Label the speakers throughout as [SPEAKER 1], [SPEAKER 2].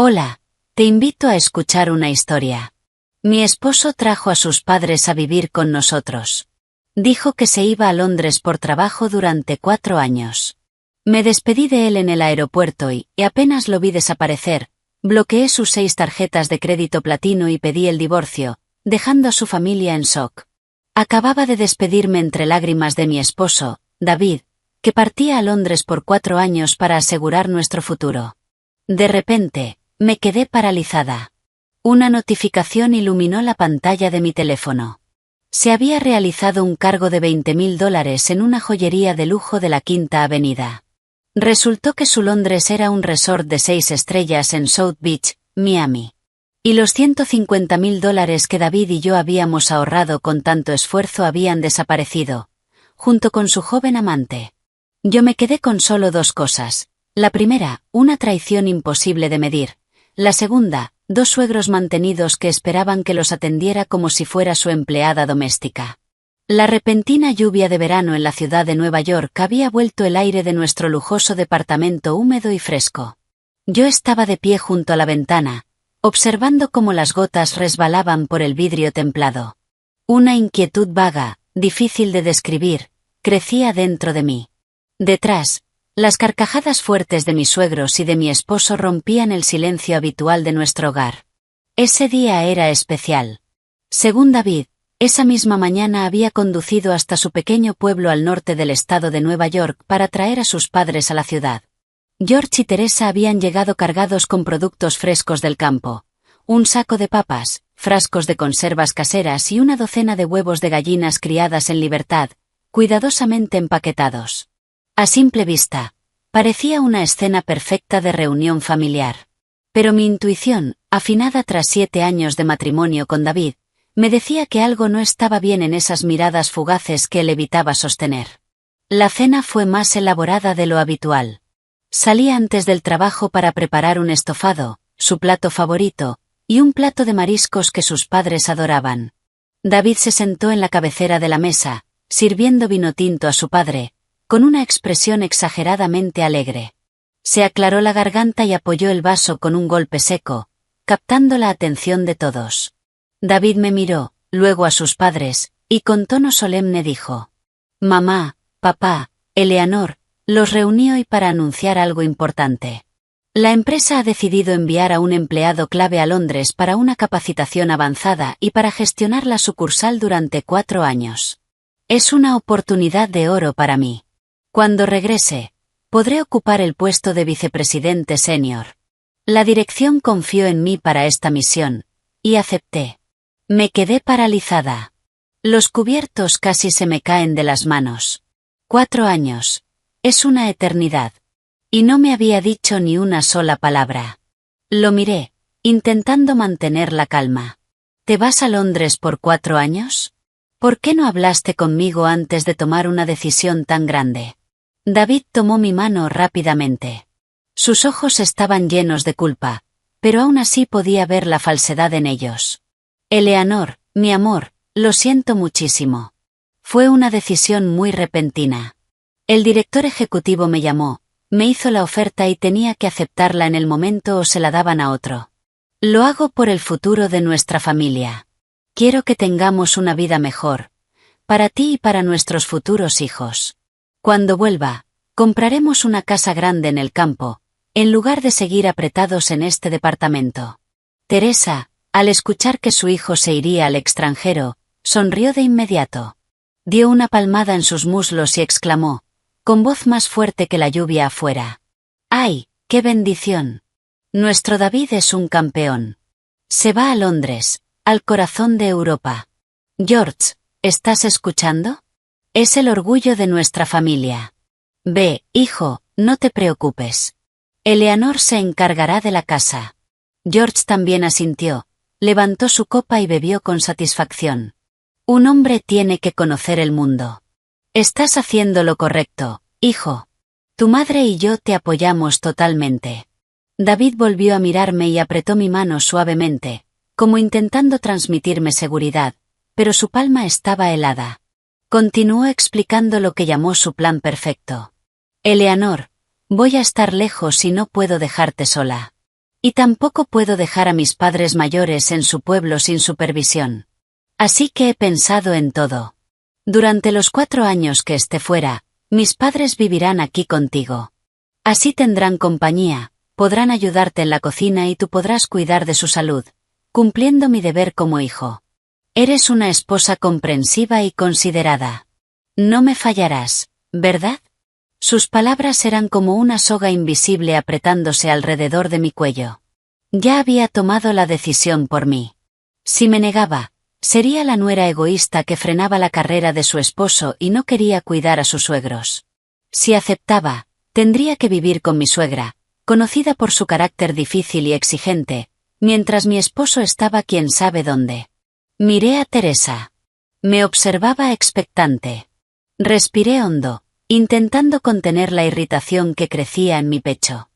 [SPEAKER 1] Hola, te invito a escuchar una historia. Mi esposo trajo a sus padres a vivir con nosotros. Dijo que se iba a Londres por trabajo durante 4 años. Me despedí de él en el aeropuerto y apenas lo vi desaparecer, bloqueé sus 6 tarjetas de crédito platino y pedí el divorcio, dejando a su familia en shock. Acababa de despedirme entre lágrimas de mi esposo, David, que partía a Londres por 4 años para asegurar nuestro futuro. De repente, me quedé paralizada. Una notificación iluminó la pantalla de mi teléfono. Se había realizado un cargo de $20.000 en una joyería de lujo de la Quinta Avenida. Resultó que su Londres era un resort de 6 estrellas en South Beach, Miami. Y los $150.000 que David y yo habíamos ahorrado con tanto esfuerzo habían desaparecido, junto con su joven amante. Yo me quedé con solo 2 cosas. La primera, una traición imposible de medir. La segunda, 2 suegros mantenidos que esperaban que los atendiera como si fuera su empleada doméstica. La repentina lluvia de verano en la ciudad de Nueva York había vuelto el aire de nuestro lujoso departamento húmedo y fresco. Yo estaba de pie junto a la ventana, observando cómo las gotas resbalaban por el vidrio templado. Una inquietud vaga, difícil de describir, crecía dentro de mí. Detrás, las carcajadas fuertes de mis suegros y de mi esposo rompían el silencio habitual de nuestro hogar. Ese día era especial. Según David, esa misma mañana había conducido hasta su pequeño pueblo al norte del estado de Nueva York para traer a sus padres a la ciudad. George y Teresa habían llegado cargados con productos frescos del campo, un saco de papas, frascos de conservas caseras y una docena de huevos de gallinas criadas en libertad, cuidadosamente empaquetados. A simple vista, parecía una escena perfecta de reunión familiar. Pero mi intuición, afinada tras 7 años de matrimonio con David, me decía que algo no estaba bien en esas miradas fugaces que él evitaba sostener. La cena fue más elaborada de lo habitual. Salí antes del trabajo para preparar un estofado, su plato favorito, y un plato de mariscos que sus padres adoraban. David se sentó en la cabecera de la mesa, sirviendo vino tinto a su padre, con una expresión exageradamente alegre. Se aclaró la garganta y apoyó el vaso con un golpe seco, captando la atención de todos. David me miró, luego a sus padres, y con tono solemne dijo: «Mamá, papá, Eleanor, los reuní hoy para anunciar algo importante. La empresa ha decidido enviar a un empleado clave a Londres para una capacitación avanzada y para gestionar la sucursal durante 4 años. Es una oportunidad de oro para mí. Cuando regrese, podré ocupar el puesto de vicepresidente senior. La dirección confió en mí para esta misión, y acepté». Me quedé paralizada. Los cubiertos casi se me caen de las manos. 4 años. Es una eternidad. Y no me había dicho ni una sola palabra. Lo miré, intentando mantener la calma. ¿Te vas a Londres por 4 años? ¿Por qué no hablaste conmigo antes de tomar una decisión tan grande? David tomó mi mano rápidamente. Sus ojos estaban llenos de culpa, pero aún así podía ver la falsedad en ellos. Eleanor, mi amor, lo siento muchísimo. Fue una decisión muy repentina. El director ejecutivo me llamó, me hizo la oferta y tenía que aceptarla en el momento o se la daban a otro. Lo hago por el futuro de nuestra familia. Quiero que tengamos una vida mejor, para ti y para nuestros futuros hijos. Cuando vuelva, compraremos una casa grande en el campo, en lugar de seguir apretados en este departamento. Teresa, al escuchar que su hijo se iría al extranjero, sonrió de inmediato. Dio una palmada en sus muslos y exclamó, con voz más fuerte que la lluvia afuera: ¡Ay, qué bendición! Nuestro David es un campeón. Se va a Londres, al corazón de Europa. George, ¿estás escuchando? Es el orgullo de nuestra familia. Ve, hijo, no te preocupes. Eleanor se encargará de la casa. George también asintió, levantó su copa y bebió con satisfacción. Un hombre tiene que conocer el mundo. Estás haciendo lo correcto, hijo. Tu madre y yo te apoyamos totalmente. David volvió a mirarme y apretó mi mano suavemente, como intentando transmitirme seguridad, pero su palma estaba helada. Continuó explicando lo que llamó su plan perfecto. Eleanor, voy a estar lejos y no puedo dejarte sola. Y tampoco puedo dejar a mis padres mayores en su pueblo sin supervisión. Así que he pensado en todo. Durante los 4 años que esté fuera, mis padres vivirán aquí contigo. Así tendrán compañía, podrán ayudarte en la cocina y tú podrás cuidar de su salud, cumpliendo mi deber como hijo. Eres una esposa comprensiva y considerada. No me fallarás, ¿verdad? Sus palabras eran como una soga invisible apretándose alrededor de mi cuello. Ya había tomado la decisión por mí. Si me negaba, sería la nuera egoísta que frenaba la carrera de su esposo y no quería cuidar a sus suegros. Si aceptaba, tendría que vivir con mi suegra, conocida por su carácter difícil y exigente, mientras mi esposo estaba quién sabe dónde. Miré a Teresa. Me observaba expectante. Respiré hondo, intentando contener la irritación que crecía en mi pecho.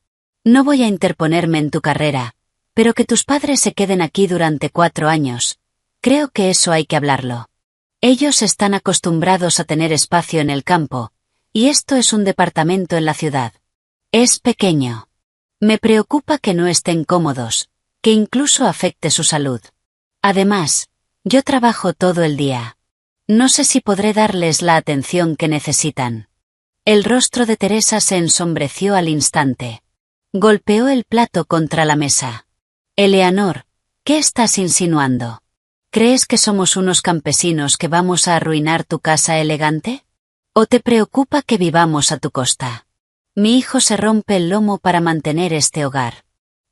[SPEAKER 1] No voy a interponerme en tu carrera, pero que tus padres se queden aquí durante 4 años. Creo que eso hay que hablarlo. Ellos están acostumbrados a tener espacio en el campo, y esto es un departamento en la ciudad. Es pequeño. Me preocupa que no estén cómodos, que incluso afecte su salud. Además, yo trabajo todo el día. No sé si podré darles la atención que necesitan. El rostro de Teresa se ensombreció al instante. Golpeó el plato contra la mesa. Eleanor, ¿qué estás insinuando? ¿Crees que somos unos campesinos que vamos a arruinar tu casa elegante? ¿O te preocupa que vivamos a tu costa? Mi hijo se rompe el lomo para mantener este hogar.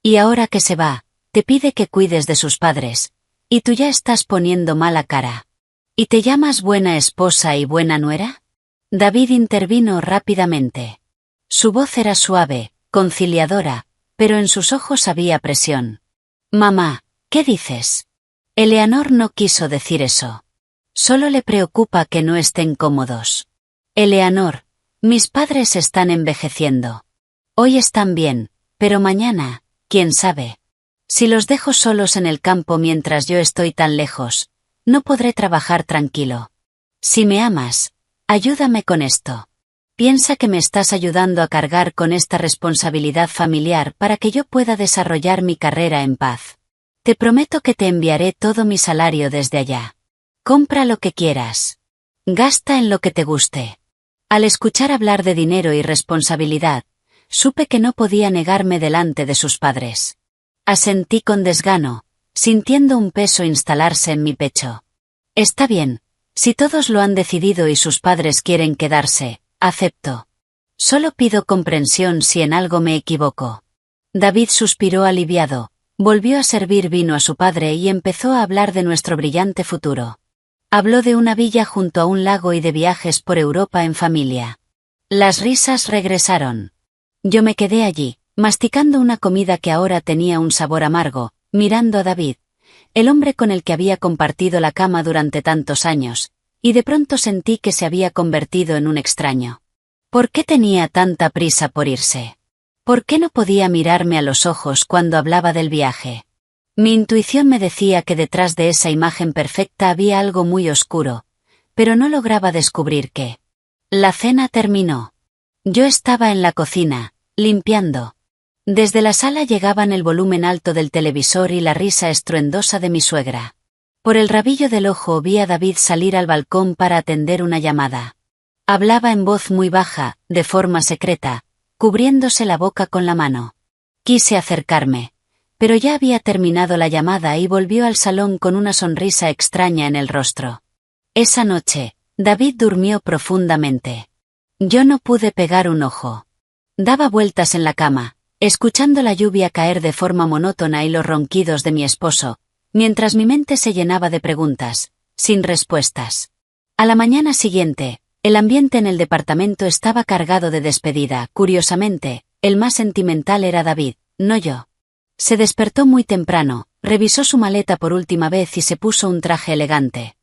[SPEAKER 1] Y ahora que se va, te pide que cuides de sus padres, y tú ya estás poniendo mala cara. ¿Y te llamas buena esposa y buena nuera? David intervino rápidamente. Su voz era suave, conciliadora, pero en sus ojos había presión. Mamá, ¿qué dices? Eleanor no quiso decir eso. Solo le preocupa que no estén cómodos. Eleanor, mis padres están envejeciendo. Hoy están bien, pero mañana, quién sabe. Si los dejo solos en el campo mientras yo estoy tan lejos, no podré trabajar tranquilo. Si me amas, ayúdame con esto. Piensa que me estás ayudando a cargar con esta responsabilidad familiar para que yo pueda desarrollar mi carrera en paz. Te prometo que te enviaré todo mi salario desde allá. Compra lo que quieras. Gasta en lo que te guste. Al escuchar hablar de dinero y responsabilidad, supe que no podía negarme delante de sus padres. Asentí con desgano, sintiendo un peso instalarse en mi pecho. Está bien, si todos lo han decidido y sus padres quieren quedarse, acepto. Solo pido comprensión si en algo me equivoco. David suspiró aliviado, volvió a servir vino a su padre y empezó a hablar de nuestro brillante futuro. Habló de una villa junto a un lago y de viajes por Europa en familia. Las risas regresaron. Yo me quedé allí, masticando una comida que ahora tenía un sabor amargo, mirando a David, el hombre con el que había compartido la cama durante tantos años, y de pronto sentí que se había convertido en un extraño. ¿Por qué tenía tanta prisa por irse? ¿Por qué no podía mirarme a los ojos cuando hablaba del viaje? Mi intuición me decía que detrás de esa imagen perfecta había algo muy oscuro, pero no lograba descubrir qué. La cena terminó. Yo estaba en la cocina, limpiando. Desde la sala llegaban el volumen alto del televisor y la risa estruendosa de mi suegra. Por el rabillo del ojo vi a David salir al balcón para atender una llamada. Hablaba en voz muy baja, de forma secreta, cubriéndose la boca con la mano. Quise acercarme, pero ya había terminado la llamada y volvió al salón con una sonrisa extraña en el rostro. Esa noche, David durmió profundamente. Yo no pude pegar un ojo. Daba vueltas en la cama, escuchando la lluvia caer de forma monótona y los ronquidos de mi esposo, mientras mi mente se llenaba de preguntas, sin respuestas. A la mañana siguiente, el ambiente en el departamento estaba cargado de despedida. Curiosamente, el más sentimental era David, no yo. Se despertó muy temprano, revisó su maleta por última vez y se puso un traje elegante.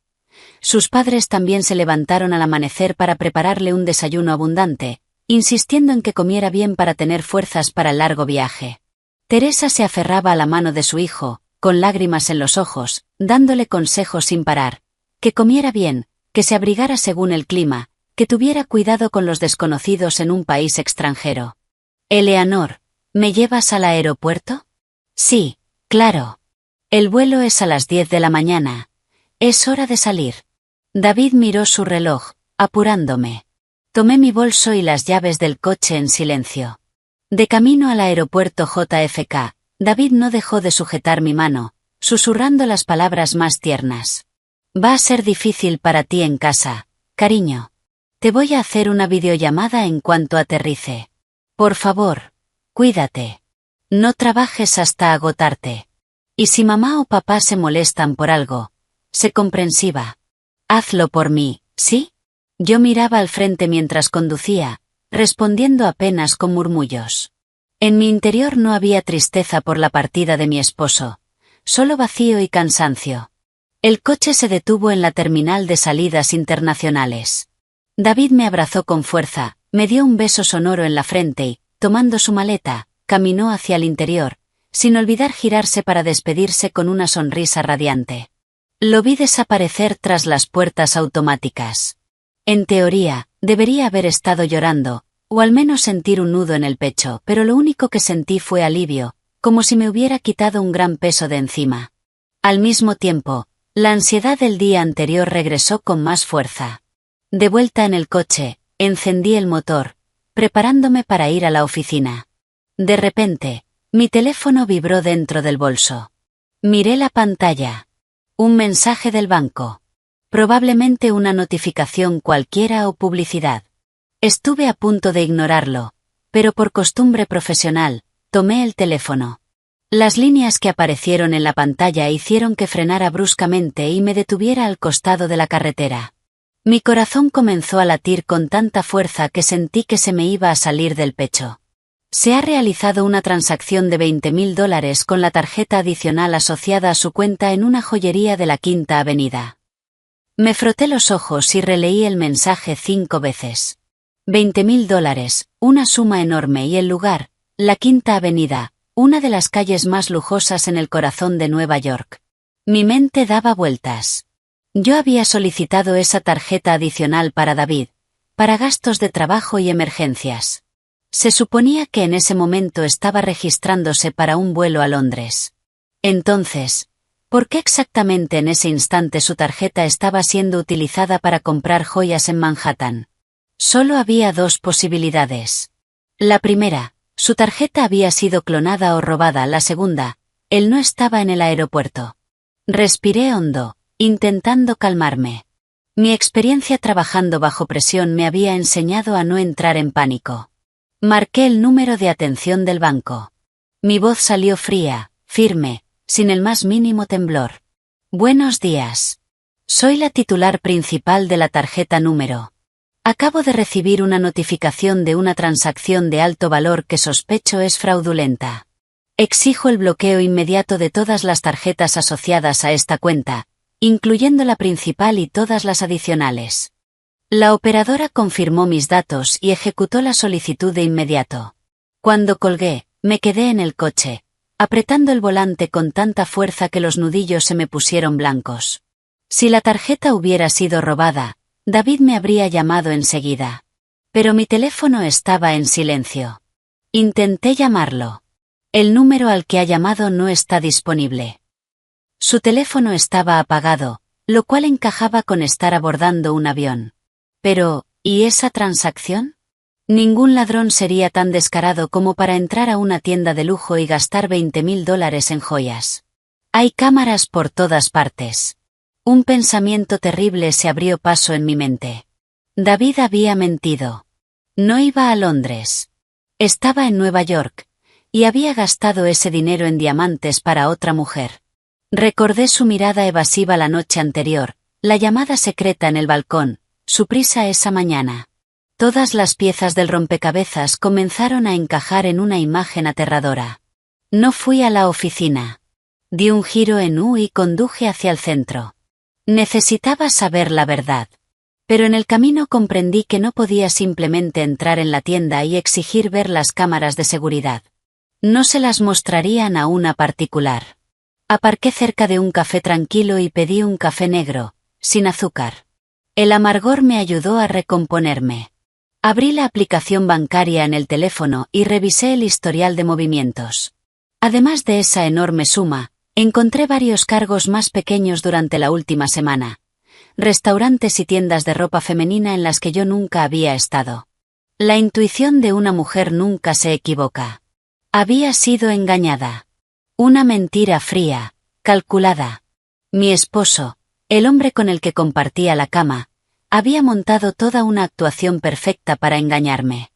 [SPEAKER 1] Sus padres también se levantaron al amanecer para prepararle un desayuno abundante, insistiendo en que comiera bien para tener fuerzas para el largo viaje. Teresa se aferraba a la mano de su hijo, con lágrimas en los ojos, dándole consejos sin parar. Que comiera bien, que se abrigara según el clima, que tuviera cuidado con los desconocidos en un país extranjero. Eleanor, ¿me llevas al aeropuerto? Sí, claro. El vuelo es a las 10 de la mañana. Es hora de salir. David miró su reloj, apurándome. Tomé mi bolso y las llaves del coche en silencio. De camino al aeropuerto JFK, David no dejó de sujetar mi mano, susurrando las palabras más tiernas. Va a ser difícil para ti en casa, cariño. Te voy a hacer una videollamada en cuanto aterrice. Por favor, cuídate. No trabajes hasta agotarte. Y si mamá o papá se molestan por algo, sé comprensiva. Hazlo por mí, ¿sí? Yo miraba al frente mientras conducía, respondiendo apenas con murmullos. En mi interior no había tristeza por la partida de mi esposo, solo vacío y cansancio. El coche se detuvo en la terminal de salidas internacionales. David me abrazó con fuerza, me dio un beso sonoro en la frente y, tomando su maleta, caminó hacia el interior, sin olvidar girarse para despedirse con una sonrisa radiante. Lo vi desaparecer tras las puertas automáticas. En teoría, debería haber estado llorando, o al menos sentir un nudo en el pecho, pero lo único que sentí fue alivio, como si me hubiera quitado un gran peso de encima. Al mismo tiempo, la ansiedad del día anterior regresó con más fuerza. De vuelta en el coche, encendí el motor, preparándome para ir a la oficina. De repente, mi teléfono vibró dentro del bolso. Miré la pantalla. Un mensaje del banco. Probablemente una notificación cualquiera o publicidad. Estuve a punto de ignorarlo, pero por costumbre profesional, tomé el teléfono. Las líneas que aparecieron en la pantalla hicieron que frenara bruscamente y me detuviera al costado de la carretera. Mi corazón comenzó a latir con tanta fuerza que sentí que se me iba a salir del pecho. Se ha realizado una transacción de $20,000 con la tarjeta adicional asociada a su cuenta en una joyería de la Quinta Avenida. Me froté los ojos y releí el mensaje 5 veces. $20,000, una suma enorme y el lugar, la Quinta Avenida, una de las calles más lujosas en el corazón de Nueva York. Mi mente daba vueltas. Yo había solicitado esa tarjeta adicional para David, para gastos de trabajo y emergencias. Se suponía que en ese momento estaba registrándose para un vuelo a Londres. Entonces, ¿por qué exactamente en ese instante su tarjeta estaba siendo utilizada para comprar joyas en Manhattan? Solo había dos posibilidades. La primera, su tarjeta había sido clonada o robada. La segunda, él no estaba en el aeropuerto. Respiré hondo, intentando calmarme. Mi experiencia trabajando bajo presión me había enseñado a no entrar en pánico. Marqué el número de atención del banco. Mi voz salió fría, firme, sin el más mínimo temblor. Buenos días. Soy la titular principal de la tarjeta número. Acabo de recibir una notificación de una transacción de alto valor que sospecho es fraudulenta. Exijo el bloqueo inmediato de todas las tarjetas asociadas a esta cuenta, incluyendo la principal y todas las adicionales. La operadora confirmó mis datos y ejecutó la solicitud de inmediato. Cuando colgué, me quedé en el coche, apretando el volante con tanta fuerza que los nudillos se me pusieron blancos. Si la tarjeta hubiera sido robada, David me habría llamado enseguida. Pero mi teléfono estaba en silencio. Intenté llamarlo. El número al que ha llamado no está disponible. Su teléfono estaba apagado, lo cual encajaba con estar abordando un avión. Pero, ¿y esa transacción? Ningún ladrón sería tan descarado como para entrar a una tienda de lujo y gastar $20,000 en joyas. Hay cámaras por todas partes. Un pensamiento terrible se abrió paso en mi mente. David había mentido. No iba a Londres. Estaba en Nueva York, y había gastado ese dinero en diamantes para otra mujer. Recordé su mirada evasiva la noche anterior, la llamada secreta en el balcón, su prisa esa mañana. Todas las piezas del rompecabezas comenzaron a encajar en una imagen aterradora. No fui a la oficina. Di un giro en U y conduje hacia el centro. Necesitaba saber la verdad. Pero en el camino comprendí que no podía simplemente entrar en la tienda y exigir ver las cámaras de seguridad. No se las mostrarían a una particular. Aparqué cerca de un café tranquilo y pedí un café negro, sin azúcar. El amargor me ayudó a recomponerme. Abrí la aplicación bancaria en el teléfono y revisé el historial de movimientos. Además de esa enorme suma, encontré varios cargos más pequeños durante la última semana. Restaurantes y tiendas de ropa femenina en las que yo nunca había estado. La intuición de una mujer nunca se equivoca. Había sido engañada. Una mentira fría, calculada. Mi esposo, el hombre con el que compartía la cama, había montado toda una actuación perfecta para engañarme.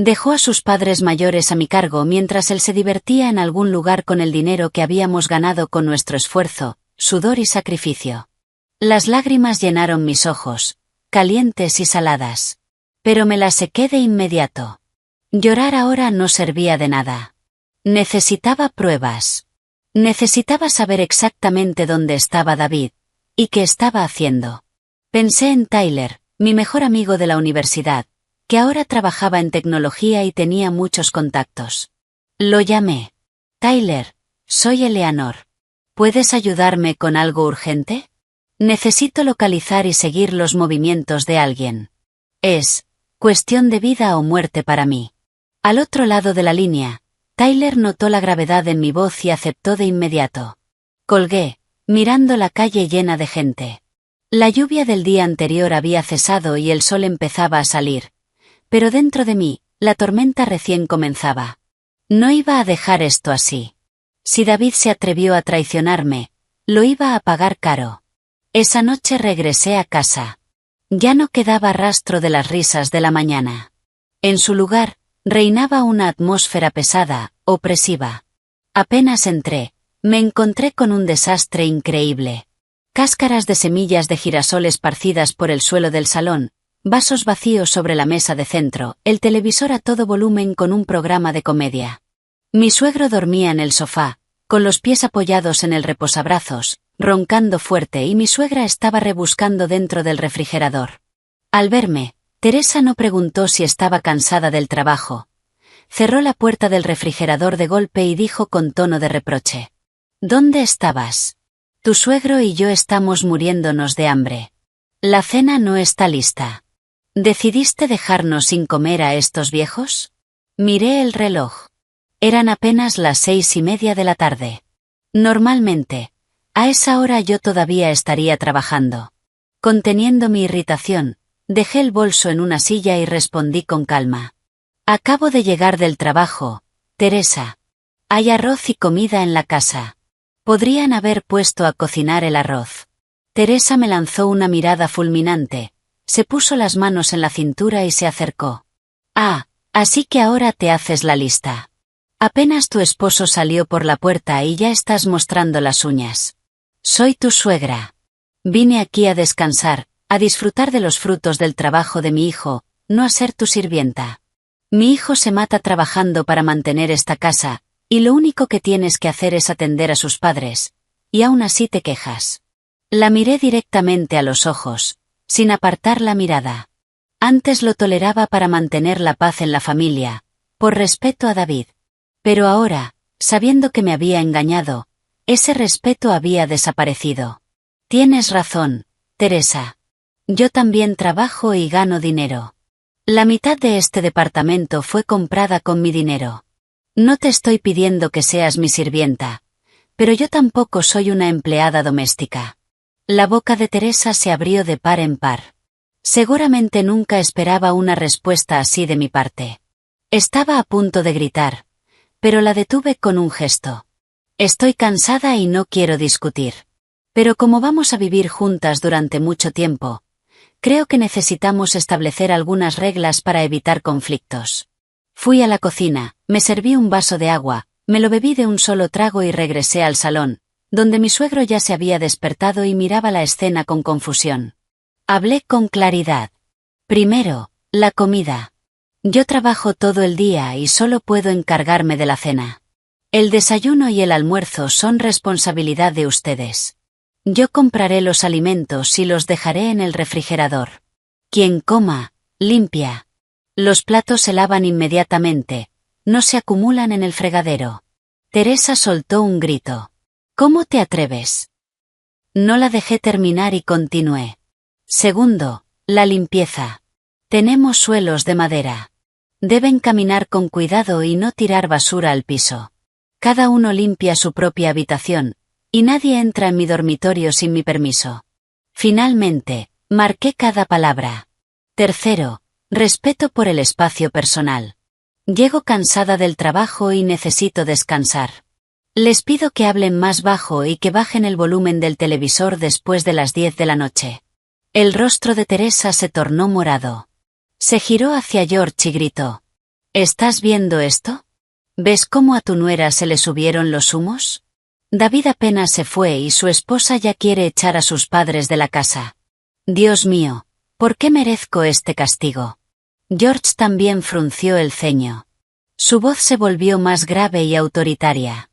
[SPEAKER 1] Dejó a sus padres mayores a mi cargo mientras él se divertía en algún lugar con el dinero que habíamos ganado con nuestro esfuerzo, sudor y sacrificio. Las lágrimas llenaron mis ojos, calientes y saladas. Pero me las sequé de inmediato. Llorar ahora no servía de nada. Necesitaba pruebas. Necesitaba saber exactamente dónde estaba David, y qué estaba haciendo. Pensé en Tyler, mi mejor amigo de la universidad, que ahora trabajaba en tecnología y tenía muchos contactos. Lo llamé. Tyler, soy Eleanor. ¿Puedes ayudarme con algo urgente? Necesito localizar y seguir los movimientos de alguien. Es cuestión de vida o muerte para mí. Al otro lado de la línea, Tyler notó la gravedad en mi voz y aceptó de inmediato. Colgué, mirando la calle llena de gente. La lluvia del día anterior había cesado y el sol empezaba a salir. Pero dentro de mí, la tormenta recién comenzaba. No iba a dejar esto así. Si David se atrevió a traicionarme, lo iba a pagar caro. Esa noche regresé a casa. Ya no quedaba rastro de las risas de la mañana. En su lugar, reinaba una atmósfera pesada, opresiva. Apenas entré, me encontré con un desastre increíble. Cáscaras de semillas de girasol esparcidas por el suelo del salón, vasos vacíos sobre la mesa de centro, el televisor a todo volumen con un programa de comedia. Mi suegro dormía en el sofá, con los pies apoyados en el reposabrazos, roncando fuerte, y mi suegra estaba rebuscando dentro del refrigerador. Al verme, Teresa no preguntó si estaba cansada del trabajo. Cerró la puerta del refrigerador de golpe y dijo con tono de reproche: ¿Dónde estabas? Tu suegro y yo estamos muriéndonos de hambre. La cena no está lista. ¿Decidiste dejarnos sin comer a estos viejos? Miré el reloj. Eran apenas las 6:30 de la tarde. Normalmente, a esa hora yo todavía estaría trabajando. Conteniendo mi irritación, dejé el bolso en una silla y respondí con calma. Acabo de llegar del trabajo, Teresa. Hay arroz y comida en la casa. Podrían haber puesto a cocinar el arroz. Teresa me lanzó una mirada fulminante, se puso las manos en la cintura y se acercó. Ah, así que ahora te haces la lista. Apenas tu esposo salió por la puerta y ya estás mostrando las uñas. Soy tu suegra. Vine aquí a descansar, a disfrutar de los frutos del trabajo de mi hijo, no a ser tu sirvienta. Mi hijo se mata trabajando para mantener esta casa, y lo único que tienes que hacer es atender a sus padres, y aún así te quejas. La miré directamente a los ojos, sin apartar la mirada. Antes lo toleraba para mantener la paz en la familia, por respeto a David. Pero ahora, sabiendo que me había engañado, ese respeto había desaparecido. Tienes razón, Teresa. Yo también trabajo y gano dinero. La mitad de este departamento fue comprada con mi dinero. No te estoy pidiendo que seas mi sirvienta, pero yo tampoco soy una empleada doméstica. La boca de Teresa se abrió de par en par. Seguramente nunca esperaba una respuesta así de mi parte. Estaba a punto de gritar, pero la detuve con un gesto. Estoy cansada y no quiero discutir. Pero como vamos a vivir juntas durante mucho tiempo, creo que necesitamos establecer algunas reglas para evitar conflictos. Fui a la cocina, me serví un vaso de agua, me lo bebí de un solo trago y regresé al salón, donde mi suegro ya se había despertado y miraba la escena con confusión. Hablé con claridad. Primero, la comida. Yo trabajo todo el día y solo puedo encargarme de la cena. El desayuno y el almuerzo son responsabilidad de ustedes. Yo compraré los alimentos y los dejaré en el refrigerador. Quien coma, limpia. Los platos se lavan inmediatamente, no se acumulan en el fregadero. Teresa soltó un grito. ¿Cómo te atreves? No la dejé terminar y continué. Segundo, la limpieza. Tenemos suelos de madera. Deben caminar con cuidado y no tirar basura al piso. Cada uno limpia su propia habitación, y nadie entra en mi dormitorio sin mi permiso. Finalmente, marqué cada palabra. Tercero, respeto por el espacio personal. Llego cansada del trabajo y necesito descansar. Les pido que hablen más bajo y que bajen el volumen del televisor después de las 10 de la noche. El rostro de Teresa se tornó morado. Se giró hacia George y gritó: ¿Estás viendo esto? ¿Ves cómo a tu nuera se le subieron los humos? David apenas se fue y su esposa ya quiere echar a sus padres de la casa. Dios mío, ¿por qué merezco este castigo? George también frunció el ceño. Su voz se volvió más grave y autoritaria.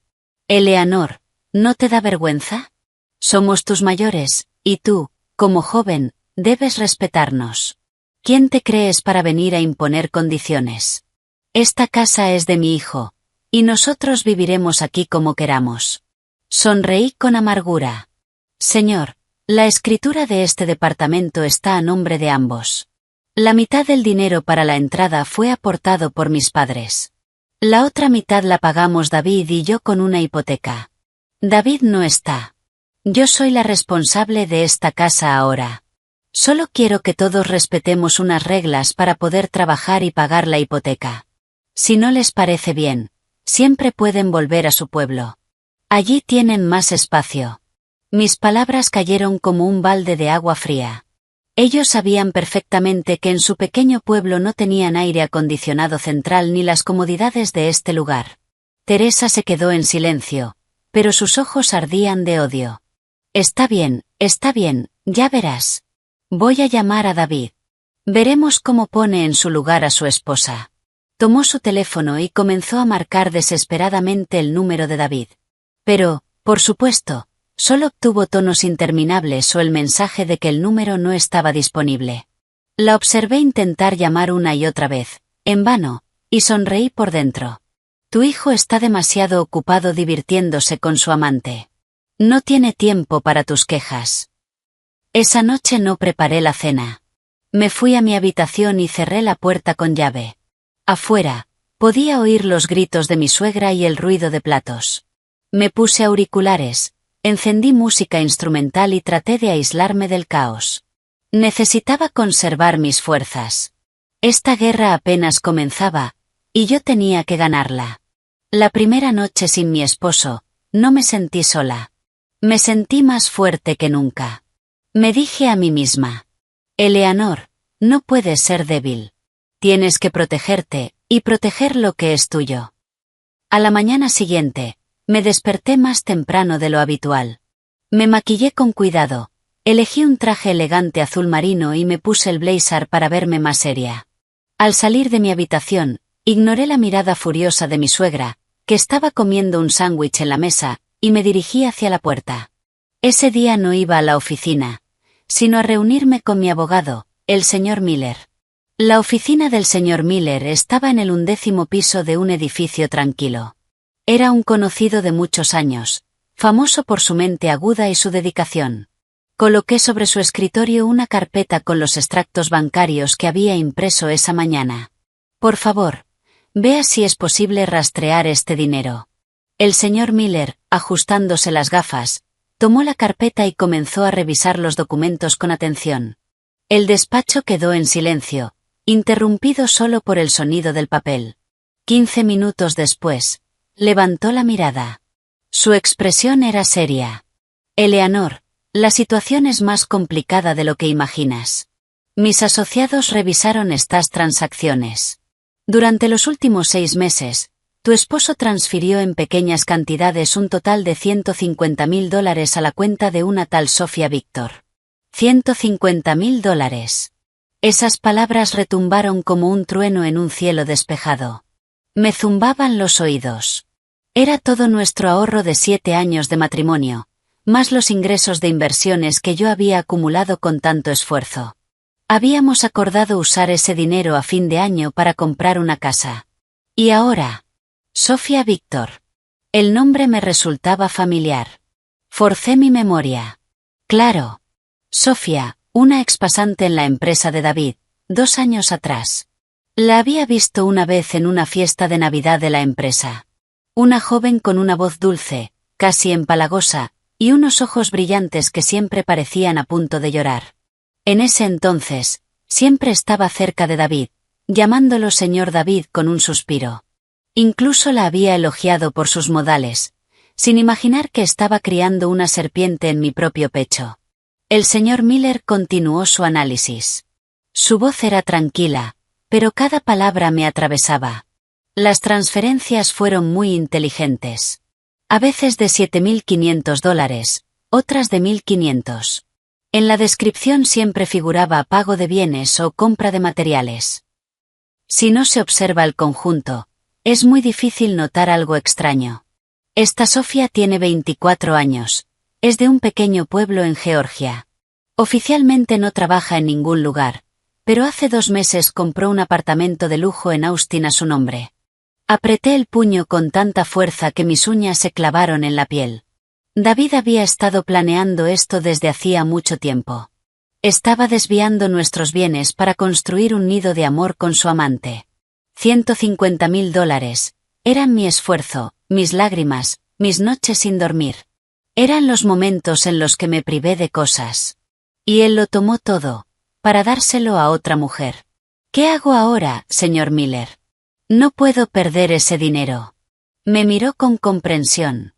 [SPEAKER 1] Eleanor, ¿no te da vergüenza? Somos tus mayores, y tú, como joven, debes respetarnos. ¿Quién te crees para venir a imponer condiciones? Esta casa es de mi hijo, y nosotros viviremos aquí como queramos. Sonreí con amargura. Señor, la escritura de este departamento está a nombre de ambos. La mitad del dinero para la entrada fue aportado por mis padres. La otra mitad la pagamos David y yo con una hipoteca. David no está. Yo soy la responsable de esta casa ahora. Solo quiero que todos respetemos unas reglas para poder trabajar y pagar la hipoteca. Si no les parece bien, siempre pueden volver a su pueblo. Allí tienen más espacio. Mis palabras cayeron como un balde de agua fría. Ellos sabían perfectamente que en su pequeño pueblo no tenían aire acondicionado central ni las comodidades de este lugar. Teresa se quedó en silencio, pero sus ojos ardían de odio. Está bien, ya verás. Voy a llamar a David. Veremos cómo pone en su lugar a su esposa. Tomó su teléfono y comenzó a marcar desesperadamente el número de David. Pero, por supuesto, solo obtuvo tonos interminables o el mensaje de que el número no estaba disponible. La observé intentar llamar una y otra vez, en vano, y sonreí por dentro. Tu hijo está demasiado ocupado divirtiéndose con su amante. No tiene tiempo para tus quejas. Esa noche no preparé la cena. Me fui a mi habitación y cerré la puerta con llave. Afuera, podía oír los gritos de mi suegra y el ruido de platos. Me puse auriculares, encendí música instrumental y traté de aislarme del caos. Necesitaba conservar mis fuerzas. Esta guerra apenas comenzaba, y yo tenía que ganarla. La primera noche sin mi esposo, no me sentí sola. Me sentí más fuerte que nunca. Me dije a mí misma: Eleanor, no puedes ser débil. Tienes que protegerte, y proteger lo que es tuyo. A la mañana siguiente, me desperté más temprano de lo habitual. Me maquillé con cuidado, elegí un traje elegante azul marino y me puse el blazer para verme más seria. Al salir de mi habitación, ignoré la mirada furiosa de mi suegra, que estaba comiendo un sándwich en la mesa, y me dirigí hacia la puerta. Ese día no iba a la oficina, sino a reunirme con mi abogado, el señor Miller. La oficina del señor Miller estaba en el 11º piso de un edificio tranquilo. Era un conocido de muchos años, famoso por su mente aguda y su dedicación. Coloqué sobre su escritorio una carpeta con los extractos bancarios que había impreso esa mañana. Por favor, vea si es posible rastrear este dinero. El señor Miller, ajustándose las gafas, tomó la carpeta y comenzó a revisar los documentos con atención. El despacho quedó en silencio, interrumpido solo por el sonido del papel. 15 minutos después, levantó la mirada. Su expresión era seria. Eleanor, la situación es más complicada de lo que imaginas. Mis asociados revisaron estas transacciones. Durante los últimos 6 meses, tu esposo transfirió en pequeñas cantidades un total de $150.000 a la cuenta de una tal Sofía Víctor. $150.000. Esas palabras retumbaron como un trueno en un cielo despejado. Me zumbaban los oídos. Era todo nuestro ahorro de 7 años de matrimonio, más los ingresos de inversiones que yo había acumulado con tanto esfuerzo. Habíamos acordado usar ese dinero a fin de año para comprar una casa. Y ahora, Sofía Víctor. El nombre me resultaba familiar. Forcé mi memoria. Claro. Sofía, una expasante en la empresa de David, 2 años atrás. La había visto una vez en una fiesta de Navidad de la empresa. Una joven con una voz dulce, casi empalagosa, y unos ojos brillantes que siempre parecían a punto de llorar. En ese entonces, siempre estaba cerca de David, llamándolo señor David con un suspiro. Incluso la había elogiado por sus modales, sin imaginar que estaba criando una serpiente en mi propio pecho. El señor Miller continuó su análisis. Su voz era tranquila, pero cada palabra me atravesaba. Las transferencias fueron muy inteligentes. A veces de $7.500, otras de 1.500. En la descripción siempre figuraba pago de bienes o compra de materiales. Si no se observa el conjunto, es muy difícil notar algo extraño. Esta Sofía tiene 24 años, es de un pequeño pueblo en Georgia. Oficialmente no trabaja en ningún lugar, pero hace 2 meses compró un apartamento de lujo en Austin a su nombre. Apreté el puño con tanta fuerza que mis uñas se clavaron en la piel. David había estado planeando esto desde hacía mucho tiempo. Estaba desviando nuestros bienes para construir un nido de amor con su amante. $150.000. Eran mi esfuerzo, mis lágrimas, mis noches sin dormir. Eran los momentos en los que me privé de cosas. Y él lo tomó todo, para dárselo a otra mujer. ¿Qué hago ahora, señor Miller? No puedo perder ese dinero. Me miró con comprensión.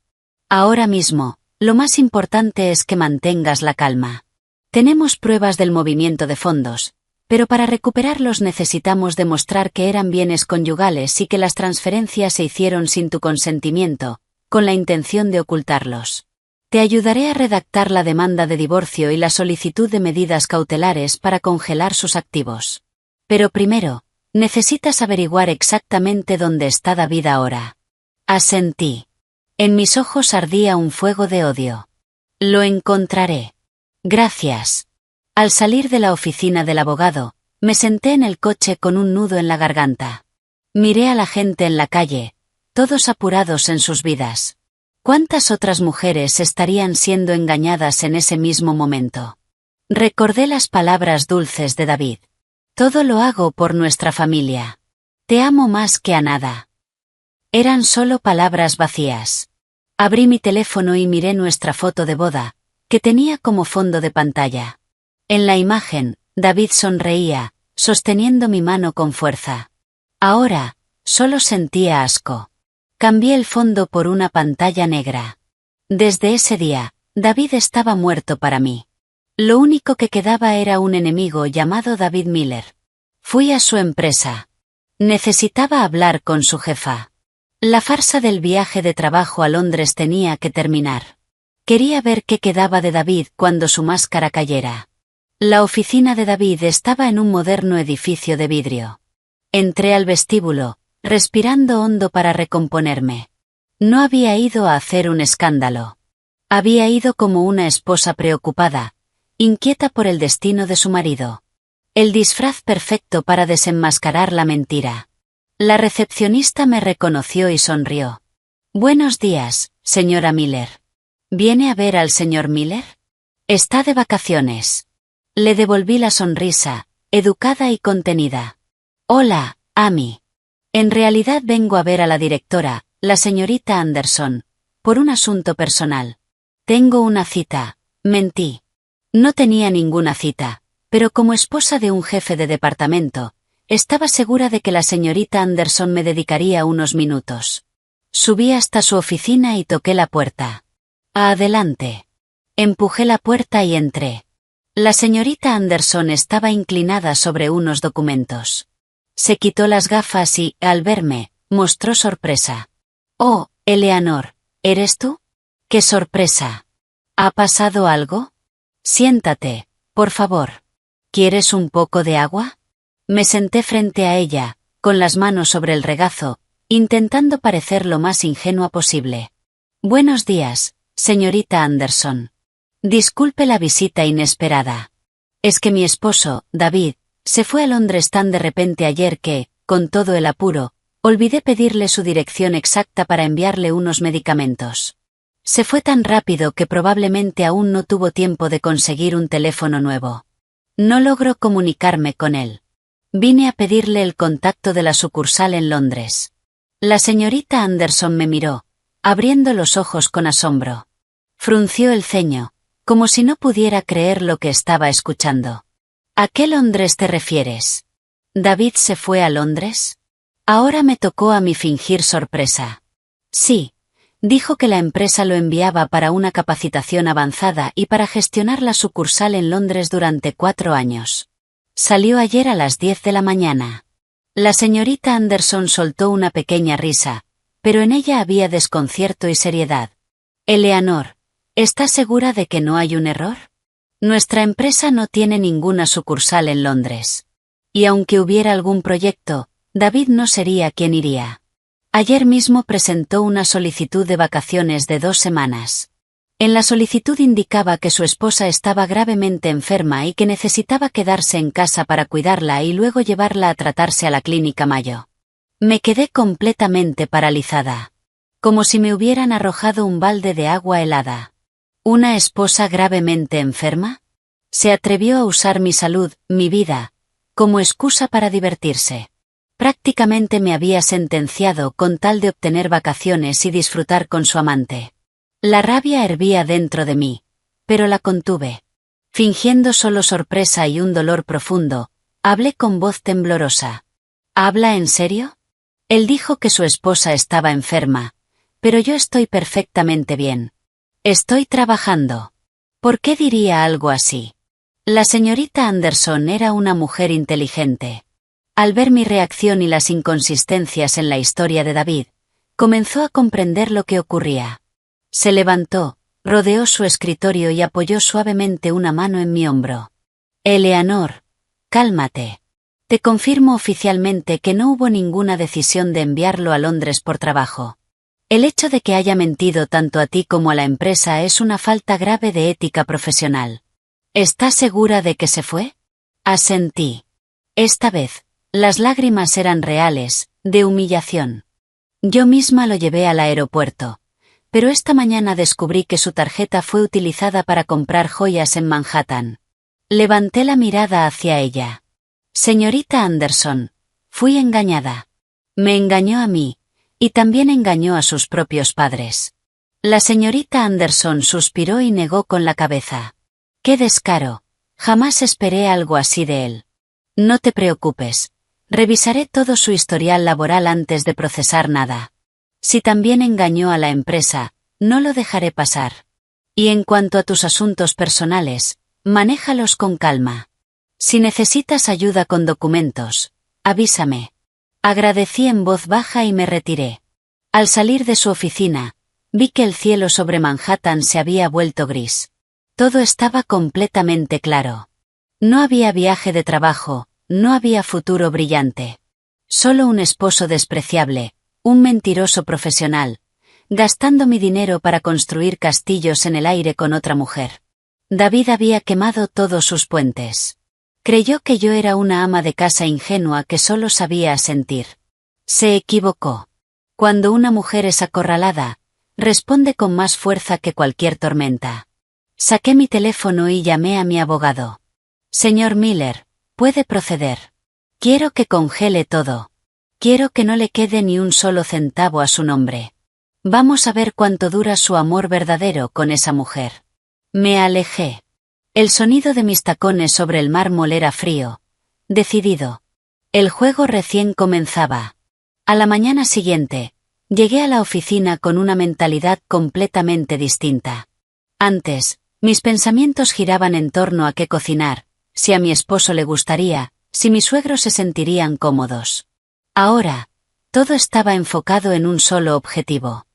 [SPEAKER 1] Ahora mismo, lo más importante es que mantengas la calma. Tenemos pruebas del movimiento de fondos, pero para recuperarlos necesitamos demostrar que eran bienes conyugales y que las transferencias se hicieron sin tu consentimiento, con la intención de ocultarlos. Te ayudaré a redactar la demanda de divorcio y la solicitud de medidas cautelares para congelar sus activos. Pero primero, necesitas averiguar exactamente dónde está David ahora. Asentí. En mis ojos ardía un fuego de odio. Lo encontraré. Gracias. Al salir de la oficina del abogado, me senté en el coche con un nudo en la garganta. Miré a la gente en la calle, todos apurados en sus vidas. ¿Cuántas otras mujeres estarían siendo engañadas en ese mismo momento? Recordé las palabras dulces de David. Todo lo hago por nuestra familia. Te amo más que a nada. Eran solo palabras vacías. Abrí mi teléfono y miré nuestra foto de boda, que tenía como fondo de pantalla. En la imagen, David sonreía, sosteniendo mi mano con fuerza. Ahora, solo sentía asco. Cambié el fondo por una pantalla negra. Desde ese día, David estaba muerto para mí. Lo único que quedaba era un enemigo llamado David Miller. Fui a su empresa. Necesitaba hablar con su jefa. La farsa del viaje de trabajo a Londres tenía que terminar. Quería ver qué quedaba de David cuando su máscara cayera. La oficina de David estaba en un moderno edificio de vidrio. Entré al vestíbulo, respirando hondo para recomponerme. No había ido a hacer un escándalo. Había ido como una esposa preocupada, inquieta por el destino de su marido. El disfraz perfecto para desenmascarar la mentira. La recepcionista me reconoció y sonrió. Buenos días, señora Miller. ¿Viene a ver al señor Miller? Está de vacaciones. Le devolví la sonrisa, educada y contenida. Hola, Amy. En realidad vengo a ver a la directora, la señorita Anderson, por un asunto personal. Tengo una cita, mentí. No tenía ninguna cita, pero como esposa de un jefe de departamento, estaba segura de que la señorita Anderson me dedicaría unos minutos. Subí hasta su oficina y toqué la puerta. Adelante. Empujé la puerta y entré. La señorita Anderson estaba inclinada sobre unos documentos. Se quitó las gafas y, al verme, mostró sorpresa. Oh, Eleanor, ¿eres tú? ¡Qué sorpresa! ¿Ha pasado algo? Siéntate, por favor. ¿Quieres un poco de agua? Me senté frente a ella, con las manos sobre el regazo, intentando parecer lo más ingenua posible. Buenos días, señorita Anderson. Disculpe la visita inesperada. Es que mi esposo, David, se fue a Londres tan de repente ayer que, con todo el apuro, olvidé pedirle su dirección exacta para enviarle unos medicamentos. Se fue tan rápido que probablemente aún no tuvo tiempo de conseguir un teléfono nuevo. No logro comunicarme con él. Vine a pedirle el contacto de la sucursal en Londres. La señorita Anderson me miró, abriendo los ojos con asombro. Frunció el ceño, como si no pudiera creer lo que estaba escuchando. ¿A qué Londres te refieres? ¿David se fue a Londres? Ahora me tocó a mí fingir sorpresa. Sí, dijo que la empresa lo enviaba para una capacitación avanzada y para gestionar la sucursal en Londres durante 4 años. Salió ayer a las 10 de la mañana. La señorita Anderson soltó una pequeña risa, pero en ella había desconcierto y seriedad. Eleanor, ¿estás segura de que no hay un error? Nuestra empresa no tiene ninguna sucursal en Londres. Y aunque hubiera algún proyecto, David no sería quien iría. Ayer mismo presentó una solicitud de vacaciones de 2 semanas. En la solicitud indicaba que su esposa estaba gravemente enferma y que necesitaba quedarse en casa para cuidarla y luego llevarla a tratarse a la clínica Mayo. Me quedé completamente paralizada. Como si me hubieran arrojado un balde de agua helada. ¿Una esposa gravemente enferma? Se atrevió a usar mi salud, mi vida, como excusa para divertirse. Prácticamente me había sentenciado con tal de obtener vacaciones y disfrutar con su amante. La rabia hervía dentro de mí, pero la contuve. Fingiendo solo sorpresa y un dolor profundo, hablé con voz temblorosa. ¿Habla en serio? Él dijo que su esposa estaba enferma, pero yo estoy perfectamente bien. Estoy trabajando. ¿Por qué diría algo así? La señorita Anderson era una mujer inteligente. Al ver mi reacción y las inconsistencias en la historia de David, comenzó a comprender lo que ocurría. Se levantó, rodeó su escritorio y apoyó suavemente una mano en mi hombro. Eleanor, cálmate. Te confirmo oficialmente que no hubo ninguna decisión de enviarlo a Londres por trabajo. El hecho de que haya mentido tanto a ti como a la empresa es una falta grave de ética profesional. ¿Estás segura de que se fue? Asentí. Esta vez, las lágrimas eran reales, de humillación. Yo misma lo llevé al aeropuerto, pero esta mañana descubrí que su tarjeta fue utilizada para comprar joyas en Manhattan. Levanté la mirada hacia ella. Señorita Anderson, fui engañada. Me engañó a mí, y también engañó a sus propios padres. La señorita Anderson suspiró y negó con la cabeza. ¡Qué descaro! Jamás esperé algo así de él. No te preocupes. Revisaré todo su historial laboral antes de procesar nada. Si también engañó a la empresa, no lo dejaré pasar. Y en cuanto a tus asuntos personales, manéjalos con calma. Si necesitas ayuda con documentos, avísame. Agradecí en voz baja y me retiré. Al salir de su oficina, vi que el cielo sobre Manhattan se había vuelto gris. Todo estaba completamente claro. No había viaje de trabajo, no había futuro brillante. Solo un esposo despreciable, un mentiroso profesional, gastando mi dinero para construir castillos en el aire con otra mujer. David había quemado todos sus puentes. Creyó que yo era una ama de casa ingenua que solo sabía asentir. Se equivocó. Cuando una mujer es acorralada, responde con más fuerza que cualquier tormenta. Saqué mi teléfono y llamé a mi abogado. Señor Miller, puede proceder. Quiero que congele todo. Quiero que no le quede ni un solo centavo a su nombre. Vamos a ver cuánto dura su amor verdadero con esa mujer. Me alejé. El sonido de mis tacones sobre el mármol era frío, decidido. El juego recién comenzaba. A la mañana siguiente, llegué a la oficina con una mentalidad completamente distinta. Antes, mis pensamientos giraban en torno a qué cocinar, si a mi esposo le gustaría, si mis suegros se sentirían cómodos. Ahora, todo estaba enfocado en un solo objetivo.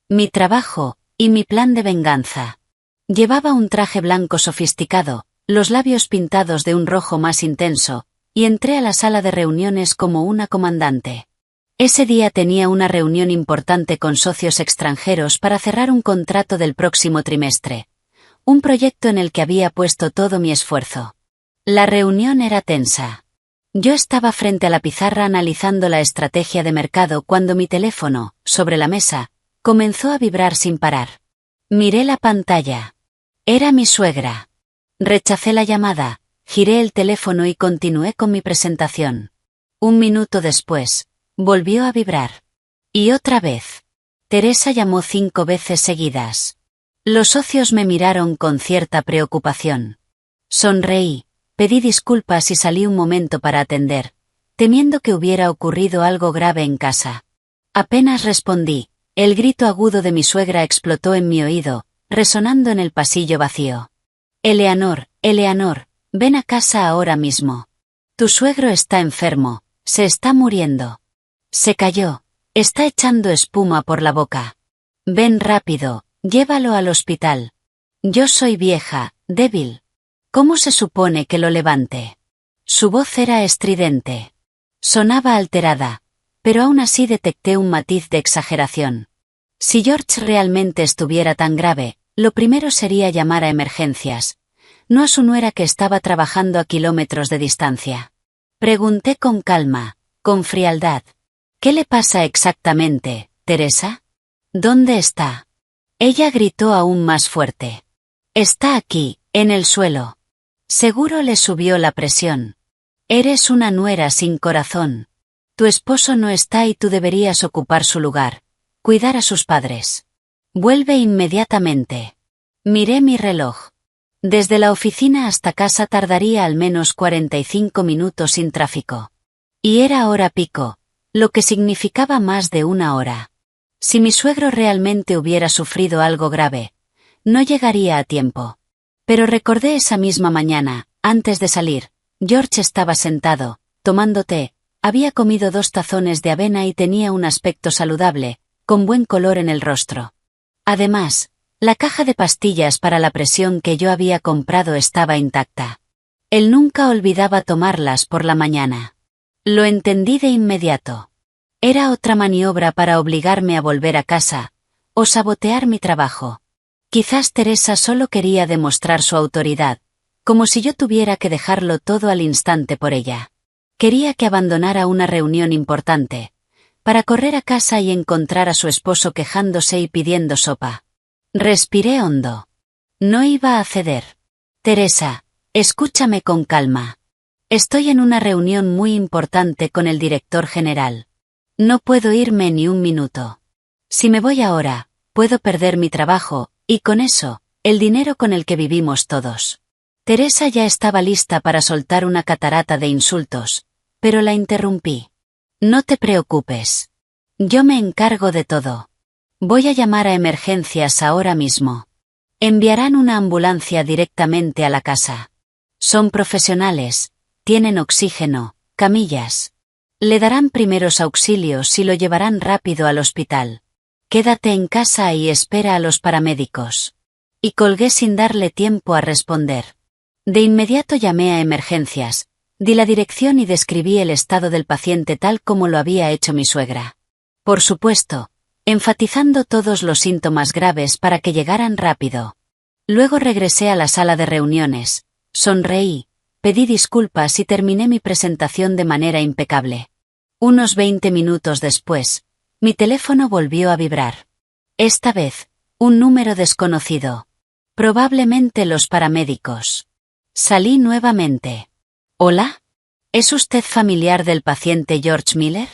[SPEAKER 1] Mi trabajo, y mi plan de venganza. Llevaba un traje blanco sofisticado, los labios pintados de un rojo más intenso, y entré a la sala de reuniones como una comandante. Ese día tenía una reunión importante con socios extranjeros para cerrar un contrato del próximo trimestre. Un proyecto en el que había puesto todo mi esfuerzo. La reunión era tensa. Yo estaba frente a la pizarra analizando la estrategia de mercado cuando mi teléfono, sobre la mesa, comenzó a vibrar sin parar. Miré la pantalla. Era mi suegra. Rechacé la llamada, giré el teléfono y continué con mi presentación. Un minuto después, volvió a vibrar. Y otra vez. Teresa llamó 5 veces seguidas. Los socios me miraron con cierta preocupación. Sonreí, pedí disculpas y salí un momento para atender, temiendo que hubiera ocurrido algo grave en casa. Apenas respondí, el grito agudo de mi suegra explotó en mi oído, resonando en el pasillo vacío. Eleanor, Eleanor, ven a casa ahora mismo. Tu suegro está enfermo, se está muriendo. Se cayó, está echando espuma por la boca. Ven rápido, llévalo al hospital. Yo soy vieja, débil. ¿Cómo se supone que lo levante? Su voz era estridente. Sonaba alterada, pero aún así detecté un matiz de exageración. Si George realmente estuviera tan grave, lo primero sería llamar a emergencias, no a su nuera que estaba trabajando a kilómetros de distancia. Pregunté con calma, con frialdad. ¿Qué le pasa exactamente, Teresa? ¿Dónde está? Ella gritó aún más fuerte. Está aquí, en el suelo. Seguro le subió la presión. Eres una nuera sin corazón. Tu esposo no está y tú deberías ocupar su lugar, cuidar a sus padres. Vuelve inmediatamente. Miré mi reloj. Desde la oficina hasta casa tardaría al menos 45 minutos sin tráfico. Y era hora pico, lo que significaba más de 1 hora. Si mi suegro realmente hubiera sufrido algo grave, no llegaría a tiempo. Pero recordé esa misma mañana, antes de salir, George estaba sentado, tomando té, había comido 2 tazones de avena y tenía un aspecto saludable, con buen color en el rostro. Además, la caja de pastillas para la presión que yo había comprado estaba intacta. Él nunca olvidaba tomarlas por la mañana. Lo entendí de inmediato. Era otra maniobra para obligarme a volver a casa, o sabotear mi trabajo. Quizás Teresa solo quería demostrar su autoridad, como si yo tuviera que dejarlo todo al instante por ella. Quería que abandonara una reunión importante, para correr a casa y encontrar a su esposo quejándose y pidiendo sopa. Respiré hondo. No iba a ceder. Teresa, escúchame con calma. Estoy en una reunión muy importante con el director general. No puedo irme ni un minuto. Si me voy ahora, puedo perder mi trabajo, y con eso, el dinero con el que vivimos todos. Teresa ya estaba lista para soltar una catarata de insultos, pero la interrumpí. No te preocupes. Yo me encargo de todo. Voy a llamar a emergencias ahora mismo. Enviarán una ambulancia directamente a la casa. Son profesionales, tienen oxígeno, camillas. Le darán primeros auxilios y lo llevarán rápido al hospital. Quédate en casa y espera a los paramédicos. Y colgué sin darle tiempo a responder. De inmediato llamé a emergencias, di la dirección y describí el estado del paciente tal como lo había hecho mi suegra. Por supuesto, enfatizando todos los síntomas graves para que llegaran rápido. Luego regresé a la sala de reuniones, sonreí, pedí disculpas y terminé mi presentación de manera impecable. Unos 20 minutos después, mi teléfono volvió a vibrar. Esta vez, un número desconocido. Probablemente los paramédicos. Salí nuevamente. ¿Hola? ¿Es usted familiar del paciente George Miller?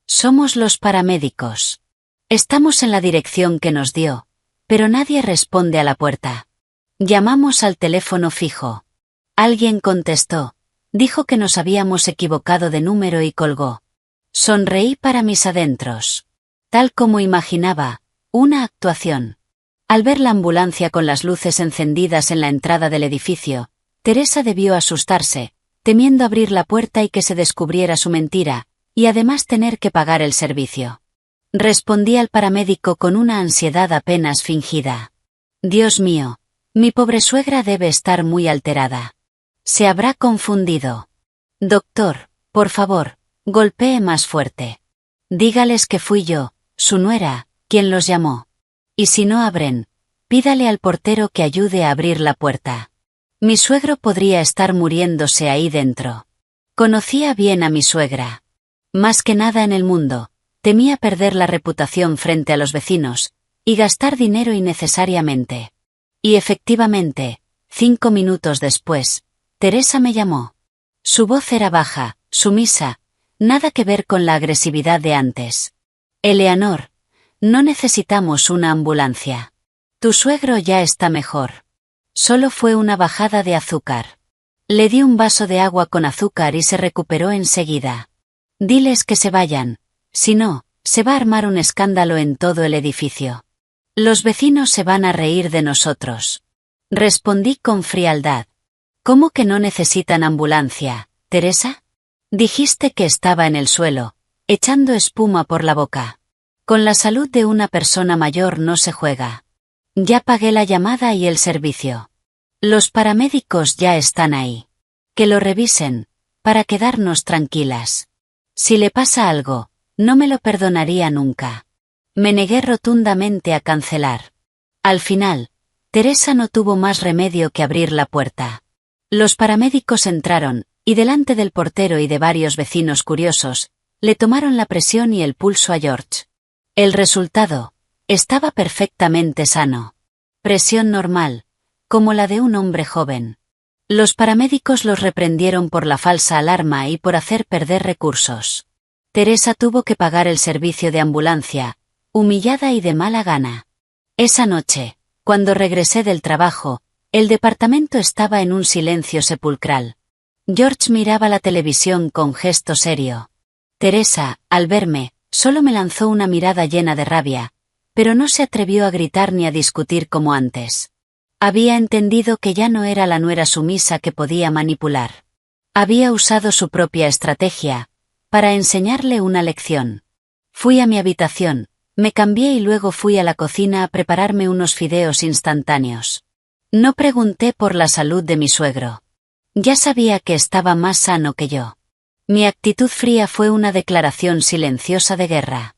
[SPEAKER 1] Somos los paramédicos. Estamos en la dirección que nos dio, pero nadie responde a la puerta. Llamamos al teléfono fijo. Alguien contestó, dijo que nos habíamos equivocado de número y colgó. Sonreí para mis adentros. Tal como imaginaba, una actuación. Al ver la ambulancia con las luces encendidas en la entrada del edificio, Teresa debió asustarse, temiendo abrir la puerta y que se descubriera su mentira, y además tener que pagar el servicio. Respondí al paramédico con una ansiedad apenas fingida. Dios mío, mi pobre suegra debe estar muy alterada. Se habrá confundido. Doctor, por favor, golpee más fuerte. Dígales que fui yo, su nuera, quien los llamó. Y si no abren, pídale al portero que ayude a abrir la puerta. Mi suegro podría estar muriéndose ahí dentro. Conocía bien a mi suegra. Más que nada en el mundo, temía perder la reputación frente a los vecinos, y gastar dinero innecesariamente. Y efectivamente, 5 minutos después, Teresa me llamó. Su voz era baja, sumisa, nada que ver con la agresividad de antes. Eleanor, no necesitamos una ambulancia. Tu suegro ya está mejor. Solo fue una bajada de azúcar. Le di un vaso de agua con azúcar y se recuperó enseguida. Diles que se vayan, si no, se va a armar un escándalo en todo el edificio. Los vecinos se van a reír de nosotros. Respondí con frialdad. ¿Cómo que no necesitan ambulancia, Teresa? Dijiste que estaba en el suelo, echando espuma por la boca. Con la salud de una persona mayor no se juega. Ya pagué la llamada y el servicio. Los paramédicos ya están ahí. Que lo revisen, para quedarnos tranquilas. Si le pasa algo, no me lo perdonaría nunca. Me negué rotundamente a cancelar. Al final, Teresa no tuvo más remedio que abrir la puerta. Los paramédicos entraron, y delante del portero y de varios vecinos curiosos, le tomaron la presión y el pulso a George. El resultado, estaba perfectamente sano. Presión normal, como la de un hombre joven. Los paramédicos los reprendieron por la falsa alarma y por hacer perder recursos. Teresa tuvo que pagar el servicio de ambulancia, humillada y de mala gana. Esa noche, cuando regresé del trabajo, el departamento estaba en un silencio sepulcral. George miraba la televisión con gesto serio. Teresa, al verme, solo me lanzó una mirada llena de rabia, pero no se atrevió a gritar ni a discutir como antes. Había entendido que ya no era la nuera sumisa que podía manipular. Había usado su propia estrategia, para enseñarle una lección. Fui a mi habitación, me cambié y luego fui a la cocina a prepararme unos fideos instantáneos. No pregunté por la salud de mi suegro. Ya sabía que estaba más sano que yo. Mi actitud fría fue una declaración silenciosa de guerra.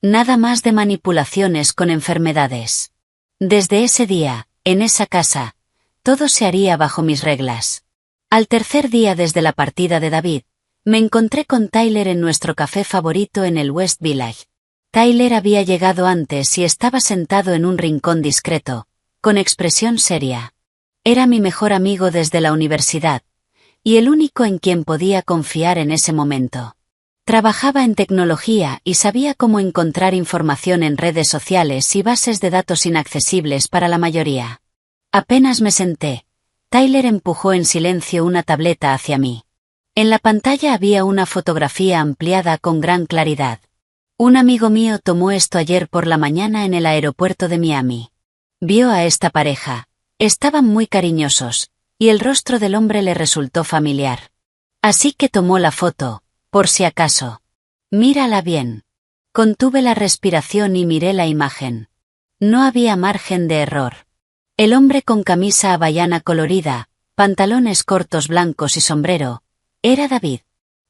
[SPEAKER 1] Nada más de manipulaciones con enfermedades. Desde ese día, en esa casa, todo se haría bajo mis reglas. Al tercer día desde la partida de David, me encontré con Tyler en nuestro café favorito en el West Village. Tyler había llegado antes y estaba sentado en un rincón discreto, con expresión seria. Era mi mejor amigo desde la universidad, y el único en quien podía confiar en ese momento. Trabajaba en tecnología y sabía cómo encontrar información en redes sociales y bases de datos inaccesibles para la mayoría. Apenas me senté, Tyler empujó en silencio una tableta hacia mí. En la pantalla había una fotografía ampliada con gran claridad. Un amigo mío tomó esto ayer por la mañana en el aeropuerto de Miami. Vio a esta pareja. Estaban muy cariñosos, y el rostro del hombre le resultó familiar. Así que tomó la foto, por si acaso. Mírala bien. Contuve la respiración y miré la imagen. No había margen de error. El hombre con camisa hawaiana colorida, pantalones cortos blancos y sombrero, era David.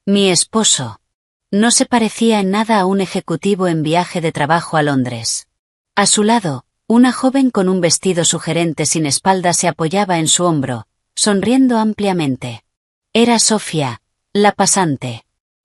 [SPEAKER 1] Mi esposo. No se parecía en nada a un ejecutivo en viaje de trabajo a Londres. A su lado, una joven con un vestido sugerente sin espalda se apoyaba en su hombro, sonriendo ampliamente. Era Sofía, la pasante.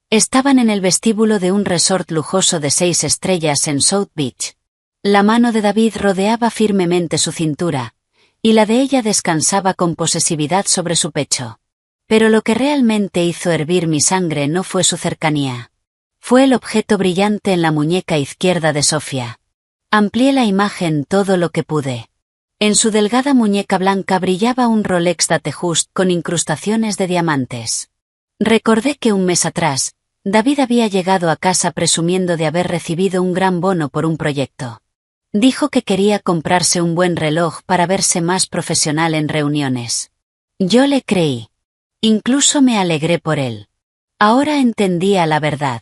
[SPEAKER 1] Estaban en el vestíbulo de un resort lujoso de 6 estrellas en South Beach. La mano de David rodeaba firmemente su cintura, y la de ella descansaba con posesividad sobre su pecho. Pero lo que realmente hizo hervir mi sangre no fue su cercanía. Fue el objeto brillante en la muñeca izquierda de Sofía. Amplié la imagen todo lo que pude. En su delgada muñeca blanca brillaba un Rolex Datejust con incrustaciones de diamantes. Recordé que un mes atrás, David había llegado a casa presumiendo de haber recibido un gran bono por un proyecto. Dijo que quería comprarse un buen reloj para verse más profesional en reuniones. Yo le creí. Incluso me alegré por él. Ahora entendía la verdad.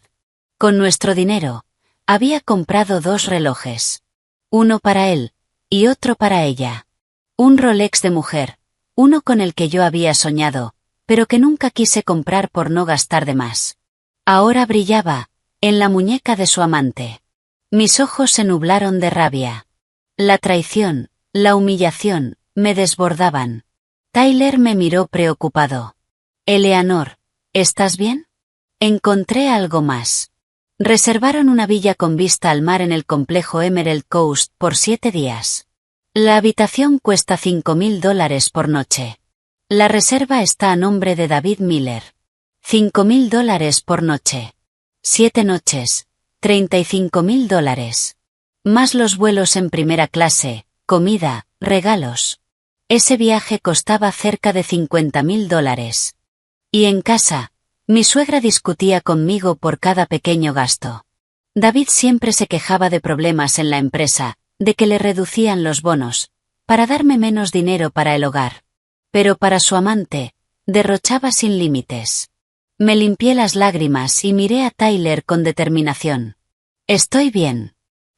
[SPEAKER 1] Con nuestro dinero, había comprado 2 relojes. Uno para él, y otro para ella. Un Rolex de mujer, uno con el que yo había soñado, pero que nunca quise comprar por no gastar de más. Ahora brillaba, en la muñeca de su amante. Mis ojos se nublaron de rabia. La traición, la humillación, me desbordaban. Tyler me miró preocupado. Eleanor, ¿estás bien? Encontré algo más. Reservaron una villa con vista al mar en el complejo Emerald Coast por 7 días. La habitación cuesta $5,000 por noche. La reserva está a nombre de David Miller. $5,000 por noche. 7 noches. $35.000. Más los vuelos en primera clase, comida, regalos. Ese viaje costaba cerca de $50.000. Y en casa, mi suegra discutía conmigo por cada pequeño gasto. David siempre se quejaba de problemas en la empresa, de que le reducían los bonos, para darme menos dinero para el hogar. Pero para su amante, derrochaba sin límites. Me limpié las lágrimas y miré a Tyler con determinación. Estoy bien.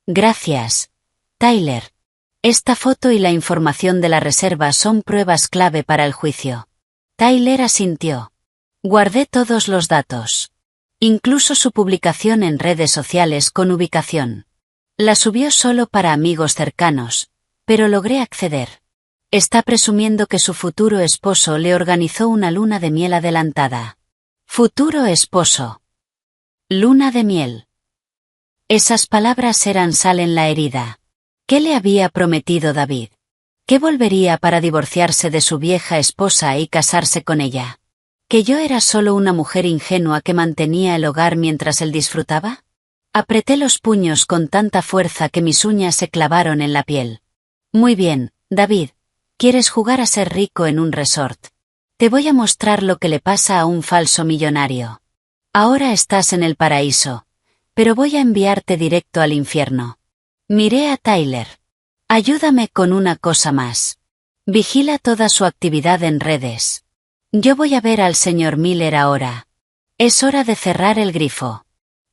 [SPEAKER 1] Gracias, Tyler. Esta foto y la información de la reserva son pruebas clave para el juicio. Tyler asintió. Guardé todos los datos. Incluso su publicación en redes sociales con ubicación. La subió solo para amigos cercanos, pero logré acceder. Está presumiendo que su futuro esposo le organizó una luna de miel adelantada. Futuro esposo. Luna de miel. Esas palabras eran sal en la herida. ¿Qué le había prometido David? ¿Que volvería para divorciarse de su vieja esposa y casarse con ella? ¿Que yo era solo una mujer ingenua que mantenía el hogar mientras él disfrutaba? Apreté los puños con tanta fuerza que mis uñas se clavaron en la piel. Muy bien, David. ¿Quieres jugar a ser rico en un resort? Te voy a mostrar lo que le pasa a un falso millonario. Ahora estás en el paraíso, pero voy a enviarte directo al infierno. Miré a Tyler. Ayúdame con una cosa más. Vigila toda su actividad en redes. Yo voy a ver al señor Miller ahora. Es hora de cerrar el grifo.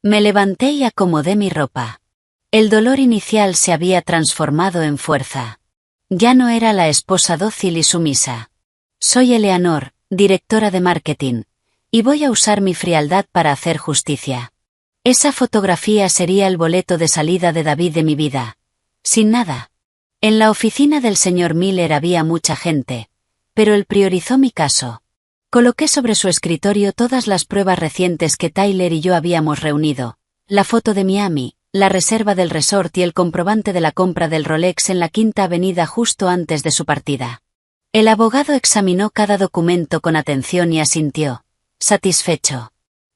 [SPEAKER 1] Me levanté y acomodé mi ropa. El dolor inicial se había transformado en fuerza. Ya no era la esposa dócil y sumisa. Soy Eleanor, directora de marketing, y voy a usar mi frialdad para hacer justicia. Esa fotografía sería el boleto de salida de David de mi vida. Sin nada. En la oficina del señor Miller había mucha gente, pero él priorizó mi caso. Coloqué sobre su escritorio todas las pruebas recientes que Tyler y yo habíamos reunido, la foto de Miami, la reserva del resort y el comprobante de la compra del Rolex en la Quinta Avenida justo antes de su partida. El abogado examinó cada documento con atención y asintió, satisfecho.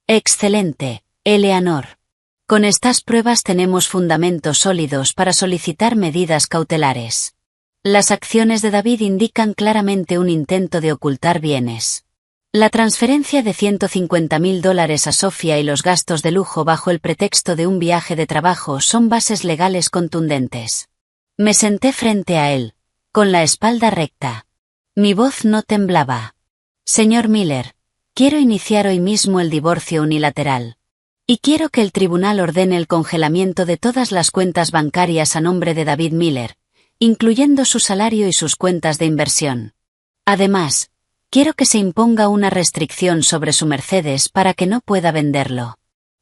[SPEAKER 1] Excelente, Eleanor. Con estas pruebas tenemos fundamentos sólidos para solicitar medidas cautelares. Las acciones de David indican claramente un intento de ocultar bienes. La transferencia de $150.000 a Sofía y los gastos de lujo bajo el pretexto de un viaje de trabajo son bases legales contundentes. Me senté frente a él, con la espalda recta. Mi voz no temblaba. Señor Miller, quiero iniciar hoy mismo el divorcio unilateral. Y quiero que el tribunal ordene el congelamiento de todas las cuentas bancarias a nombre de David Miller, incluyendo su salario y sus cuentas de inversión. Además, quiero que se imponga una restricción sobre su Mercedes para que no pueda venderlo.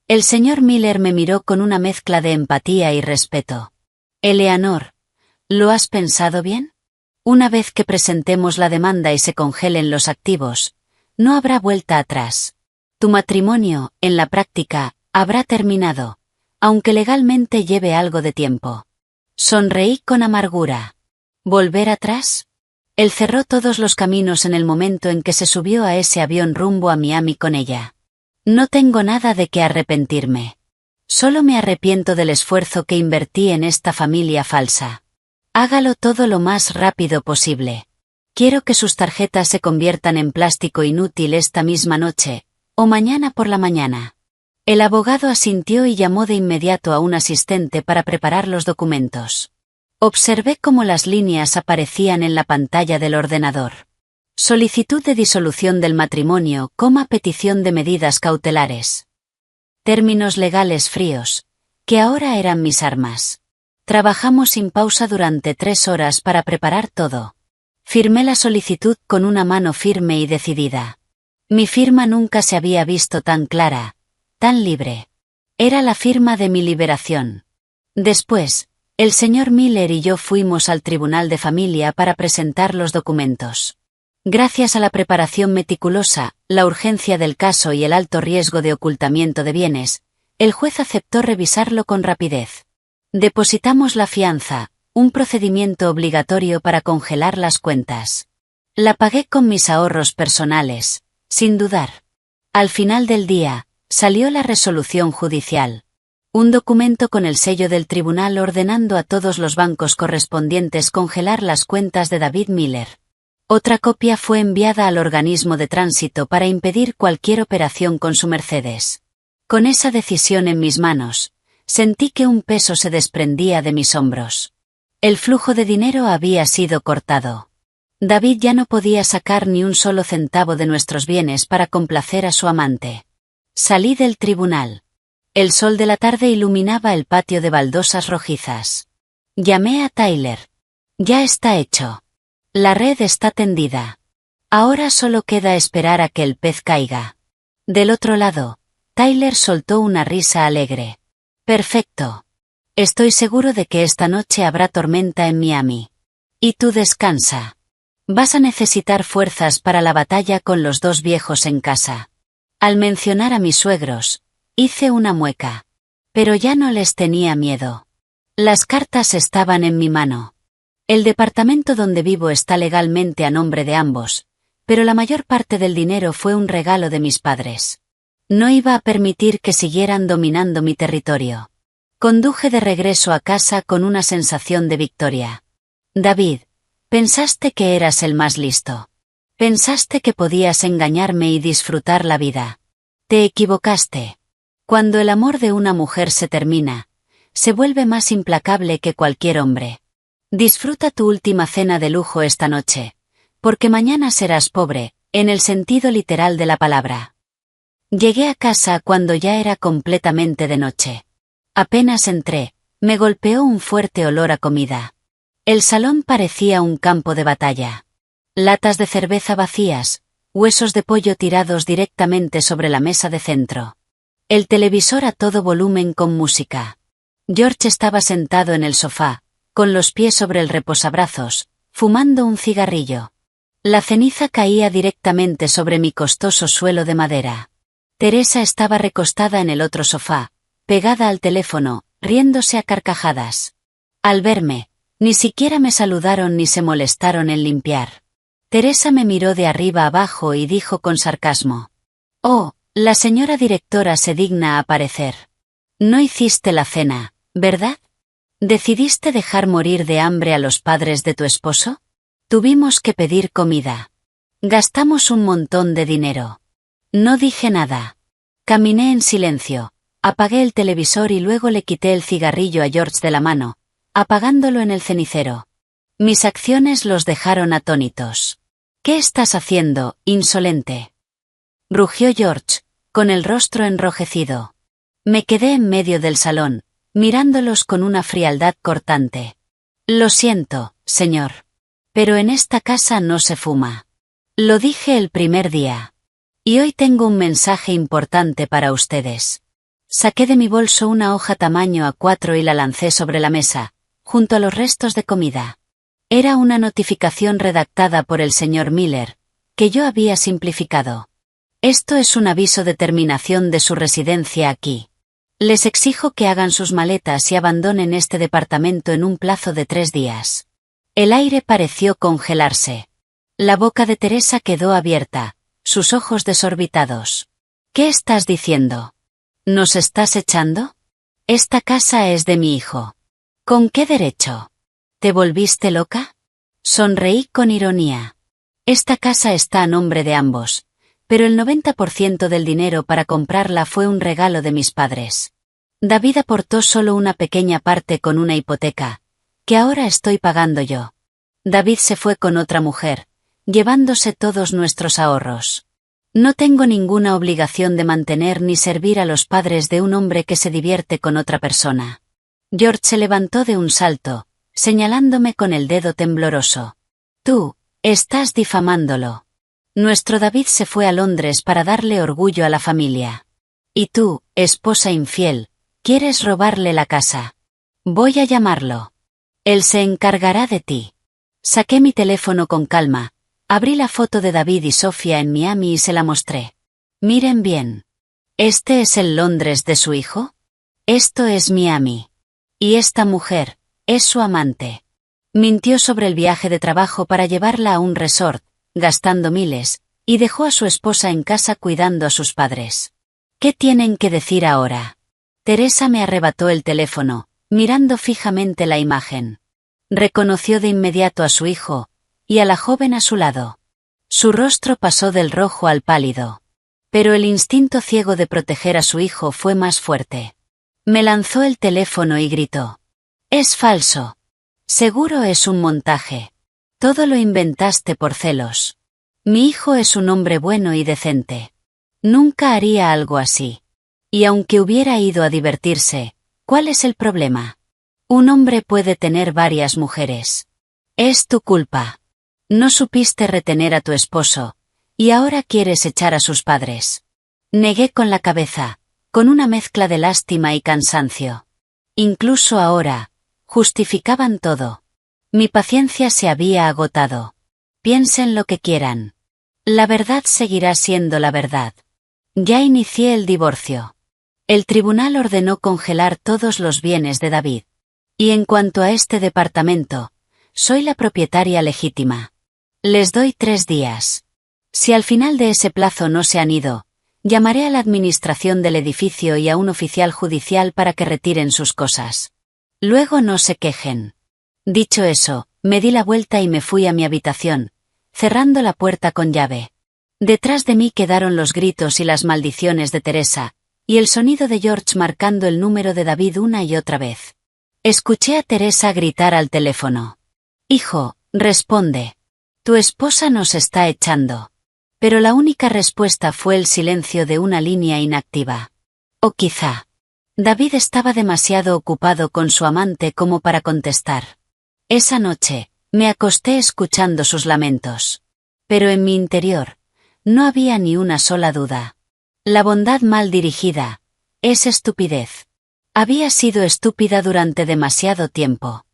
[SPEAKER 1] El señor Miller me miró con una mezcla de empatía y respeto. Eleanor, ¿lo has pensado bien? Una vez que presentemos la demanda y se congelen los activos, no habrá vuelta atrás. Tu matrimonio, en la práctica, habrá terminado, aunque legalmente lleve algo de tiempo. Sonreí con amargura. ¿Volver atrás? Él cerró todos los caminos en el momento en que se subió a ese avión rumbo a Miami con ella. No tengo nada de qué arrepentirme. Solo me arrepiento del esfuerzo que invertí en esta familia falsa. Hágalo todo lo más rápido posible. Quiero que sus tarjetas se conviertan en plástico inútil esta misma noche, o mañana por la mañana. El abogado asintió y llamó de inmediato a un asistente para preparar los documentos. Observé cómo las líneas aparecían en la pantalla del ordenador. Solicitud de disolución del matrimonio, petición de medidas cautelares. Términos legales fríos, que ahora eran mis armas. Trabajamos sin pausa durante 3 horas para preparar todo. Firmé la solicitud con una mano firme y decidida. Mi firma nunca se había visto tan clara, tan libre. Era la firma de mi liberación. Después, el señor Miller y yo fuimos al tribunal de familia para presentar los documentos. Gracias a la preparación meticulosa, la urgencia del caso y el alto riesgo de ocultamiento de bienes, el juez aceptó revisarlo con rapidez. Depositamos la fianza, un procedimiento obligatorio para congelar las cuentas. La pagué con mis ahorros personales, sin dudar. Al final del día, salió la resolución judicial. Un documento con el sello del tribunal ordenando a todos los bancos correspondientes congelar las cuentas de David Miller. Otra copia fue enviada al organismo de tránsito para impedir cualquier operación con su Mercedes. Con esa decisión en mis manos, sentí que un peso se desprendía de mis hombros. El flujo de dinero había sido cortado. David ya no podía sacar ni un solo centavo de nuestros bienes para complacer a su amante. Salí del tribunal. El sol de la tarde iluminaba el patio de baldosas rojizas. Llamé a Tyler. Ya está hecho. La red está tendida. Ahora solo queda esperar a que el pez caiga. Del otro lado, Tyler soltó una risa alegre. Perfecto. Estoy seguro de que esta noche habrá tormenta en Miami. Y tú descansa. Vas a necesitar fuerzas para la batalla con los dos viejos en casa. Al mencionar a mis suegros, hice una mueca. Pero ya no les tenía miedo. Las cartas estaban en mi mano. El departamento donde vivo está legalmente a nombre de ambos, pero la mayor parte del dinero fue un regalo de mis padres. No iba a permitir que siguieran dominando mi territorio. Conduje de regreso a casa con una sensación de victoria. David, pensaste que eras el más listo. Pensaste que podías engañarme y disfrutar la vida. Te equivocaste. Cuando el amor de una mujer se termina, se vuelve más implacable que cualquier hombre. Disfruta tu última cena de lujo esta noche, porque mañana serás pobre, en el sentido literal de la palabra. Llegué a casa cuando ya era completamente de noche. Apenas entré, me golpeó un fuerte olor a comida. El salón parecía un campo de batalla. Latas de cerveza vacías, huesos de pollo tirados directamente sobre la mesa de centro. El televisor a todo volumen con música. George estaba sentado en el sofá, con los pies sobre el reposabrazos, fumando un cigarrillo. La ceniza caía directamente sobre mi costoso suelo de madera. Teresa estaba recostada en el otro sofá, pegada al teléfono, riéndose a carcajadas. Al verme, ni siquiera me saludaron ni se molestaron en limpiar. Teresa me miró de arriba abajo y dijo con sarcasmo: «Oh, la señora directora se digna a aparecer. No hiciste la cena, ¿verdad? ¿Decidiste dejar morir de hambre a los padres de tu esposo? Tuvimos que pedir comida. Gastamos un montón de dinero». No dije nada. Caminé en silencio, apagué el televisor y luego le quité el cigarrillo a George de la mano, apagándolo en el cenicero. Mis acciones los dejaron atónitos. «¿Qué estás haciendo, insolente?», rugió George, con el rostro enrojecido. Me quedé en medio del salón, mirándolos con una frialdad cortante. «Lo siento, señor. Pero en esta casa no se fuma. Lo dije el primer día. Y hoy tengo un mensaje importante para ustedes». Saqué de mi bolso una hoja tamaño A4 y la lancé sobre la mesa, junto a los restos de comida. Era una notificación redactada por el señor Miller, que yo había simplificado. «Esto es un aviso de terminación de su residencia aquí. Les exijo que hagan sus maletas y abandonen este departamento en un plazo de 3 días». El aire pareció congelarse. La boca de Teresa quedó abierta, sus ojos desorbitados. «¿Qué estás diciendo? ¿Nos estás echando? Esta casa es de mi hijo». «¿Con qué derecho? ¿Te volviste loca?». Sonreí con ironía. «Esta casa está a nombre de ambos, pero el 90% del dinero para comprarla fue un regalo de mis padres. David aportó solo una pequeña parte con una hipoteca, que ahora estoy pagando yo. David se fue con otra mujer, llevándose todos nuestros ahorros. No tengo ninguna obligación de mantener ni servir a los padres de un hombre que se divierte con otra persona». George se levantó de un salto, señalándome con el dedo tembloroso. «Tú, estás difamándolo. Nuestro David se fue a Londres para darle orgullo a la familia. Y tú, esposa infiel, quieres robarle la casa. Voy a llamarlo. Él se encargará de ti». Saqué mi teléfono con calma, abrí la foto de David y Sofía en Miami y se la mostré. «Miren bien. ¿Este es el Londres de su hijo? Esto es Miami. Y esta mujer, es su amante. Mintió sobre el viaje de trabajo para llevarla a un resort, gastando miles, y dejó a su esposa en casa cuidando a sus padres. ¿Qué tienen que decir ahora? Teresa me arrebató el teléfono, mirando fijamente la imagen. Reconoció de inmediato a su hijo, y a la joven a su lado. Su rostro pasó del rojo al pálido. Pero el instinto ciego de proteger a su hijo fue más fuerte. Me lanzó el teléfono y gritó: «Es falso. Seguro es un montaje. Todo lo inventaste por celos. Mi hijo es un hombre bueno y decente. Nunca haría algo así. Y aunque hubiera ido a divertirse, ¿cuál es el problema? Un hombre puede tener varias mujeres. Es tu culpa. No supiste retener a tu esposo, y ahora quieres echar a sus padres». Negué con la cabeza, con una mezcla de lástima y cansancio. Incluso ahora, justificaban todo. Mi paciencia se había agotado. Piensen lo que quieran. La verdad seguirá siendo la verdad. Ya inicié el divorcio. El tribunal ordenó congelar todos los bienes de David. Y en cuanto a este departamento, soy la propietaria legítima. Les doy 3 días. Si al final de ese plazo no se han ido, llamaré a la administración del edificio y a un oficial judicial para que retiren sus cosas. Luego no se quejen. Dicho eso, me di la vuelta y me fui a mi habitación, cerrando la puerta con llave. Detrás de mí quedaron los gritos y las maldiciones de Teresa, y el sonido de George marcando el número de David una y otra vez. Escuché a Teresa gritar al teléfono: «Hijo, responde. Tu esposa nos está echando». Pero la única respuesta fue el silencio de una línea inactiva. O quizá David estaba demasiado ocupado con su amante como para contestar. Esa noche, me acosté escuchando sus lamentos. Pero en mi interior, no había ni una sola duda. La bondad mal dirigida es estupidez. Había sido estúpida durante demasiado tiempo.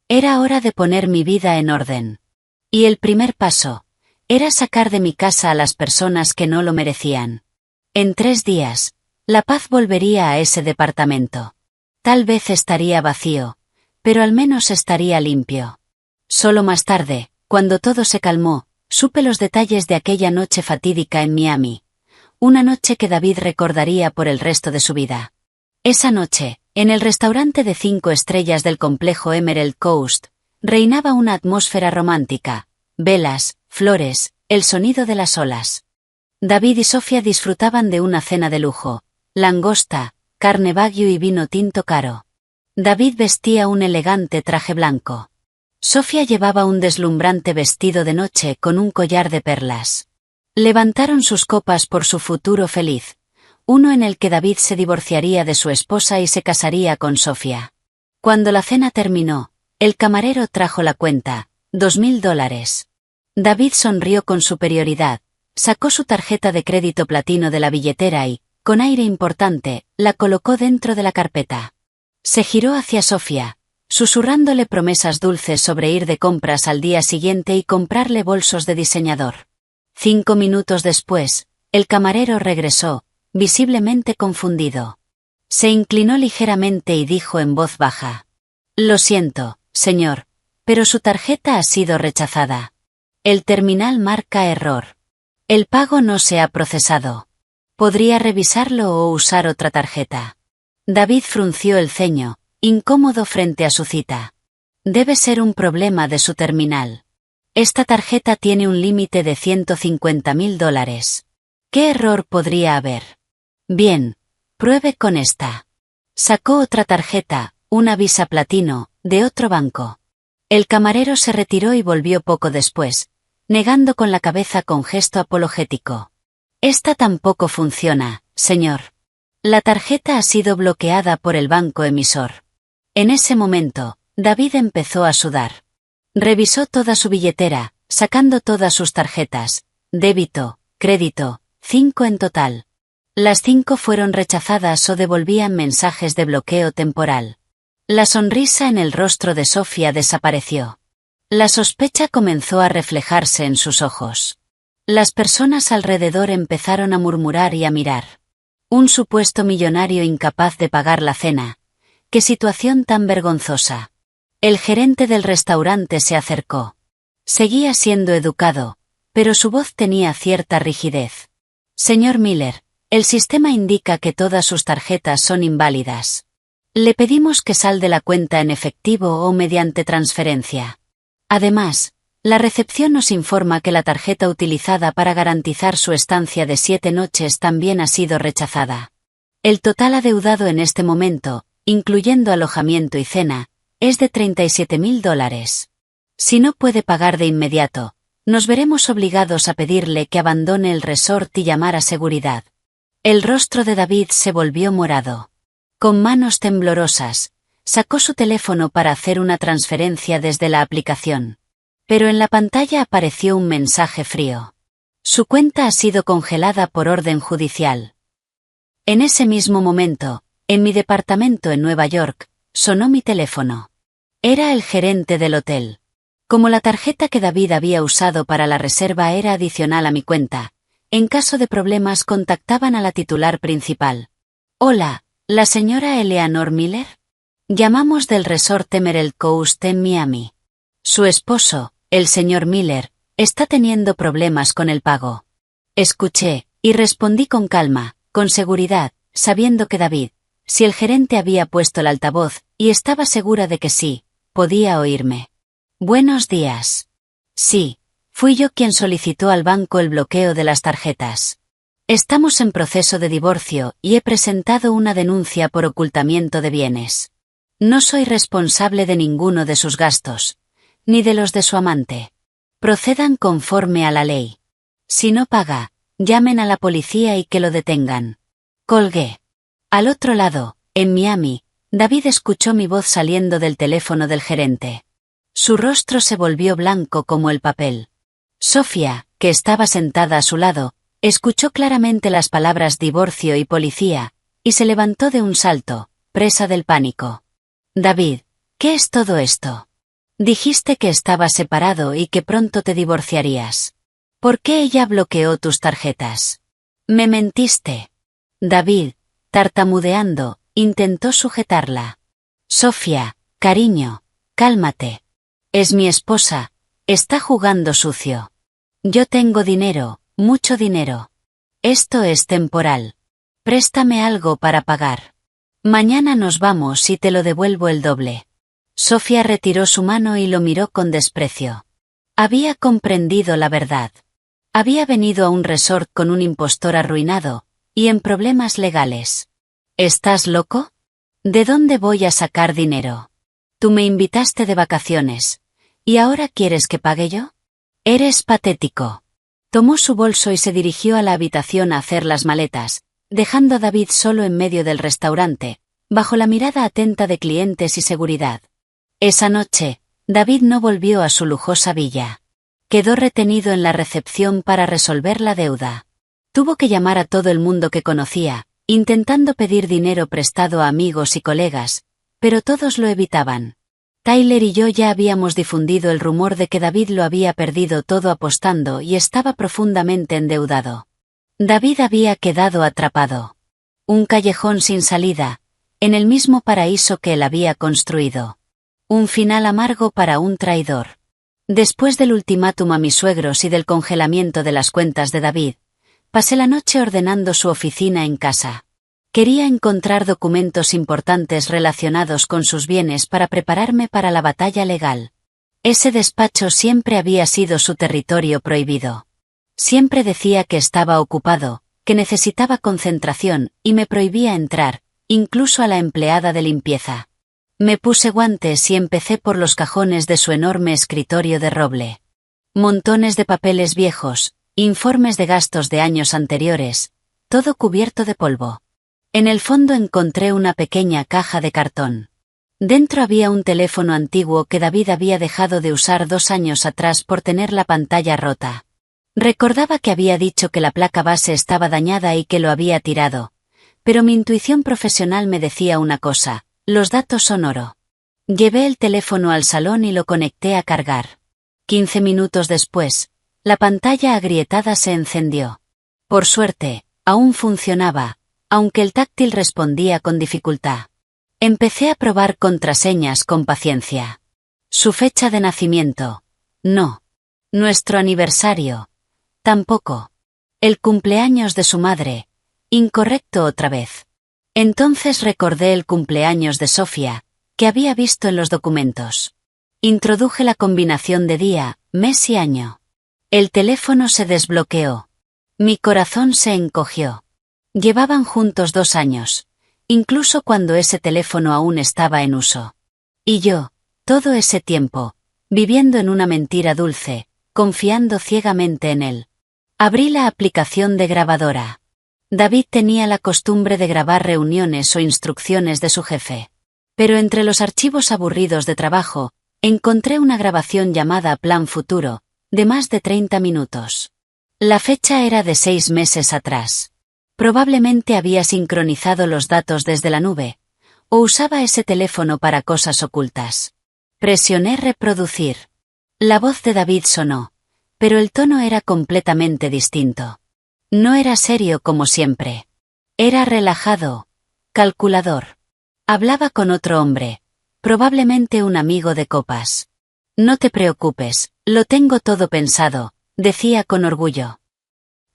[SPEAKER 1] Era hora de poner mi vida en orden. Y el primer paso era sacar de mi casa a las personas que no lo merecían. En 3 días, la paz volvería a ese departamento. Tal vez estaría vacío, pero al menos estaría limpio. Solo más tarde, cuando todo se calmó, supe los detalles de aquella noche fatídica en Miami. Una noche que David recordaría por el resto de su vida. Esa noche, en el restaurante de 5 estrellas del complejo Emerald Coast, reinaba una atmósfera romántica: velas, flores, el sonido de las olas. David y Sofía disfrutaban de una cena de lujo: langosta, carne wagyu y vino tinto caro. David vestía un elegante traje blanco. Sofía llevaba un deslumbrante vestido de noche con un collar de perlas. Levantaron sus copas por su futuro feliz, uno en el que David se divorciaría de su esposa y se casaría con Sofía. Cuando la cena terminó, el camarero trajo la cuenta: $2000. David sonrió con superioridad, sacó su tarjeta de crédito platino de la billetera y, con aire importante, la colocó dentro de la carpeta. Se giró hacia Sofía, susurrándole promesas dulces sobre ir de compras al día siguiente y comprarle bolsos de diseñador. 5 minutos después, el camarero regresó, visiblemente confundido. Se inclinó ligeramente y dijo en voz baja: «Lo siento, señor, pero su tarjeta ha sido rechazada. El terminal marca error. El pago no se ha procesado. ¿Podría revisarlo o usar otra tarjeta?» David frunció el ceño, incómodo frente a su cita. Debe ser un problema de su terminal. Esta tarjeta tiene un límite de $150,000. ¿Qué error podría haber? Bien, pruebe con esta. Sacó otra tarjeta, una Visa Platino, de otro banco. El camarero se retiró y volvió poco después, negando con la cabeza con gesto apologético. Esta tampoco funciona, señor. La tarjeta ha sido bloqueada por el banco emisor. En ese momento, David empezó a sudar. Revisó toda su billetera, sacando todas sus tarjetas: débito, crédito, 5 en total. Las 5 fueron rechazadas o devolvían mensajes de bloqueo temporal. La sonrisa en el rostro de Sofía desapareció. La sospecha comenzó a reflejarse en sus ojos. Las personas alrededor empezaron a murmurar y a mirar. Un supuesto millonario incapaz de pagar la cena. ¡Qué situación tan vergonzosa! El gerente del restaurante se acercó. Seguía siendo educado, pero su voz tenía cierta rigidez. «Señor Miller, El sistema indica que todas sus tarjetas son inválidas. Le pedimos que salde la cuenta en efectivo o mediante transferencia. Además, la recepción nos informa que la tarjeta utilizada para garantizar su estancia de 7 noches también ha sido rechazada. El total adeudado en este momento, incluyendo alojamiento y cena, es de $37.000. Si no puede pagar de inmediato, nos veremos obligados a pedirle que abandone el resort y llamar a seguridad. El rostro de David se volvió morado. Con manos temblorosas, sacó su teléfono para hacer una transferencia desde la aplicación. Pero en la pantalla apareció un mensaje frío. Su cuenta ha sido congelada por orden judicial. En ese mismo momento, en mi departamento en Nueva York, sonó mi teléfono. Era el gerente del hotel. Como la tarjeta que David había usado para la reserva era adicional a mi cuenta, en caso de problemas contactaban a la titular principal. Hola, ¿la señora Eleanor Miller? Llamamos del resort Emerald Coast en Miami. Su esposo, el señor Miller, está teniendo problemas con el pago. Escuché, y respondí con calma, con seguridad, sabiendo que David, si el gerente había puesto el altavoz, y estaba segura de que sí, podía oírme. Buenos días. Sí, fui yo quien solicitó al banco el bloqueo de las tarjetas. Estamos en proceso de divorcio y he presentado una denuncia por ocultamiento de bienes. No soy responsable de ninguno de sus gastos, ni de los de su amante. Procedan conforme a la ley. Si no paga, llamen a la policía y que lo detengan. Colgué. Al otro lado, en Miami, David escuchó mi voz saliendo del teléfono del gerente. Su rostro se volvió blanco como el papel. Sofía, que estaba sentada a su lado, escuchó claramente las palabras divorcio y policía, y se levantó de un salto, presa del pánico. David, ¿qué es todo esto? Dijiste que estabas separado y que pronto te divorciarías. ¿Por qué ella bloqueó tus tarjetas? Me mentiste. David, tartamudeando, intentó sujetarla. Sofía, cariño, cálmate. Es mi esposa, está jugando sucio. Yo tengo dinero, mucho dinero. Esto es temporal. Préstame algo para pagar. Mañana nos vamos y te lo devuelvo el doble. Sofía retiró su mano y lo miró con desprecio. Había comprendido la verdad. Había venido a un resort con un impostor arruinado, y en problemas legales. ¿Estás loco? ¿De dónde voy a sacar dinero? Tú me invitaste de vacaciones, ¿y ahora quieres que pague yo? Eres patético. Tomó su bolso y se dirigió a la habitación a hacer las maletas, dejando a David solo en medio del restaurante, bajo la mirada atenta de clientes y seguridad. Esa noche, David no volvió a su lujosa villa. Quedó retenido en la recepción para resolver la deuda. Tuvo que llamar a todo el mundo que conocía, intentando pedir dinero prestado a amigos y colegas, pero todos lo evitaban. Tyler y yo ya habíamos difundido el rumor de que David lo había perdido todo apostando y estaba profundamente endeudado. David había quedado atrapado. Un callejón sin salida, en el mismo paraíso que él había construido. Un final amargo para un traidor. Después del ultimátum a mis suegros y del congelamiento de las cuentas de David, pasé la noche ordenando su oficina en casa. Quería encontrar documentos importantes relacionados con sus bienes para prepararme para la batalla legal. Ese despacho siempre había sido su territorio prohibido. Siempre decía que estaba ocupado, que necesitaba concentración, y me prohibía entrar, incluso a la empleada de limpieza. Me puse guantes y empecé por los cajones de su enorme escritorio de roble. Montones de papeles viejos, informes de gastos de años anteriores, todo cubierto de polvo. En el fondo encontré una pequeña caja de cartón. Dentro había un teléfono antiguo que David había dejado de usar 2 años atrás por tener la pantalla rota. Recordaba que había dicho que la placa base estaba dañada y que lo había tirado, pero mi intuición profesional me decía una cosa: los datos son oro. Llevé el teléfono al salón y lo conecté a cargar. 15 minutos después, la pantalla agrietada se encendió. Por suerte, aún funcionaba, aunque el táctil respondía con dificultad. Empecé a probar contraseñas con paciencia. Su fecha de nacimiento. No. Nuestro aniversario. Tampoco. El cumpleaños de su madre. Incorrecto otra vez. Entonces recordé el cumpleaños de Sofía, que había visto en los documentos. Introduje la combinación de día, mes y año. El teléfono se desbloqueó. Mi corazón se encogió. Llevaban juntos 2 años, incluso cuando ese teléfono aún estaba en uso. Y yo, todo ese tiempo, viviendo en una mentira dulce, confiando ciegamente en él. Abrí la aplicación de grabadora. David tenía la costumbre de grabar reuniones o instrucciones de su jefe. Pero entre los archivos aburridos de trabajo, encontré una grabación llamada Plan Futuro, de más de 30 minutos. La fecha era de 6 meses atrás. Probablemente había sincronizado los datos desde la nube, o usaba ese teléfono para cosas ocultas. Presioné reproducir. La voz de David sonó, pero el tono era completamente distinto. No era serio como siempre. Era relajado, calculador. Hablaba con otro hombre, probablemente un amigo de copas. No te preocupes, lo tengo todo pensado, decía con orgullo.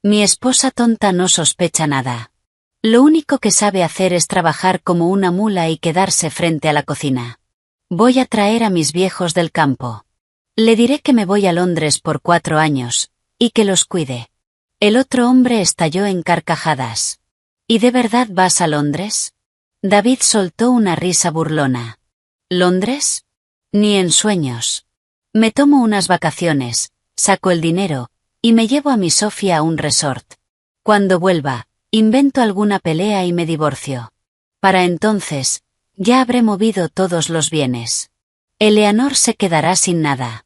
[SPEAKER 1] Mi esposa tonta no sospecha nada. Lo único que sabe hacer es trabajar como una mula y quedarse frente a la cocina. Voy a traer a mis viejos del campo. Le diré que me voy a Londres por 4 años, y que los cuide. El otro hombre estalló en carcajadas. ¿Y de verdad vas a Londres? David soltó una risa burlona. ¿Londres? Ni en sueños. Me tomo unas vacaciones, saco el dinero, y me llevo a mi Sofía a un resort. Cuando vuelva, invento alguna pelea y me divorcio. Para entonces, ya habré movido todos los bienes. Eleanor se quedará sin nada.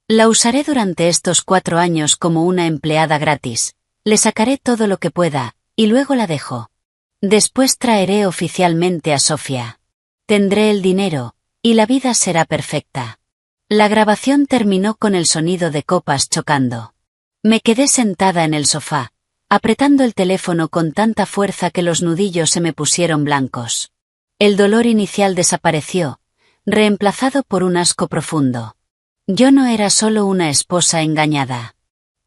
[SPEAKER 1] La usaré durante estos 4 años como una empleada gratis, le sacaré todo lo que pueda, y luego la dejo. Después traeré oficialmente a Sofía. Tendré el dinero, y la vida será perfecta. La grabación terminó con el sonido de copas chocando. Me quedé sentada en el sofá, apretando el teléfono con tanta fuerza que los nudillos se me pusieron blancos. El dolor inicial desapareció, reemplazado por un asco profundo. Yo no era solo una esposa engañada.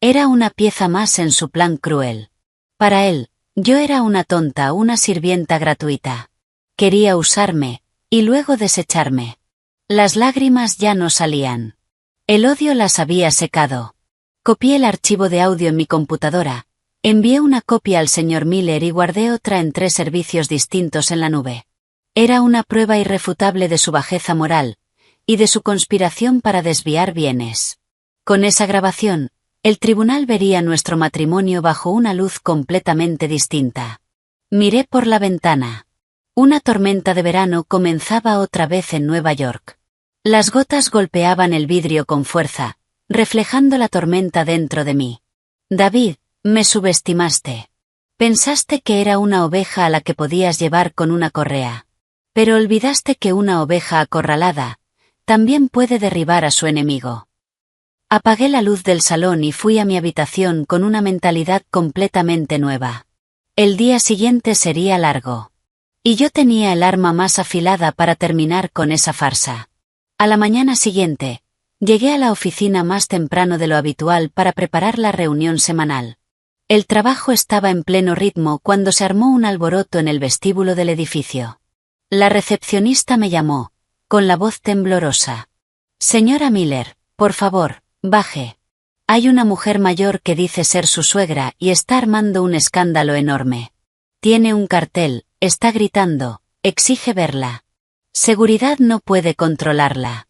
[SPEAKER 1] Era una pieza más en su plan cruel. Para él, yo era una tonta, una sirvienta gratuita. Quería usarme, y luego desecharme. Las lágrimas ya no salían. El odio las había secado. Copié el archivo de audio en mi computadora, envié una copia al señor Miller y guardé otra en 3 servicios distintos en la nube. Era una prueba irrefutable de su bajeza moral, y de su conspiración para desviar bienes. Con esa grabación, el tribunal vería nuestro matrimonio bajo una luz completamente distinta. Miré por la ventana. Una tormenta de verano comenzaba otra vez en Nueva York. Las gotas golpeaban el vidrio con fuerza, reflejando la tormenta dentro de mí. David, me subestimaste. Pensaste que era una oveja a la que podías llevar con una correa. Pero olvidaste que una oveja acorralada también puede derribar a su enemigo. Apagué la luz del salón y fui a mi habitación con una mentalidad completamente nueva. El día siguiente sería largo. Y yo tenía el arma más afilada para terminar con esa farsa. A la mañana siguiente, llegué a la oficina más temprano de lo habitual para preparar la reunión semanal. El trabajo estaba en pleno ritmo cuando se armó un alboroto en el vestíbulo del edificio. La recepcionista me llamó, con la voz temblorosa. Señora Miller, por favor, baje. Hay una mujer mayor que dice ser su suegra y está armando un escándalo enorme. Tiene un cartel, está gritando, exige verla. Seguridad no puede controlarla.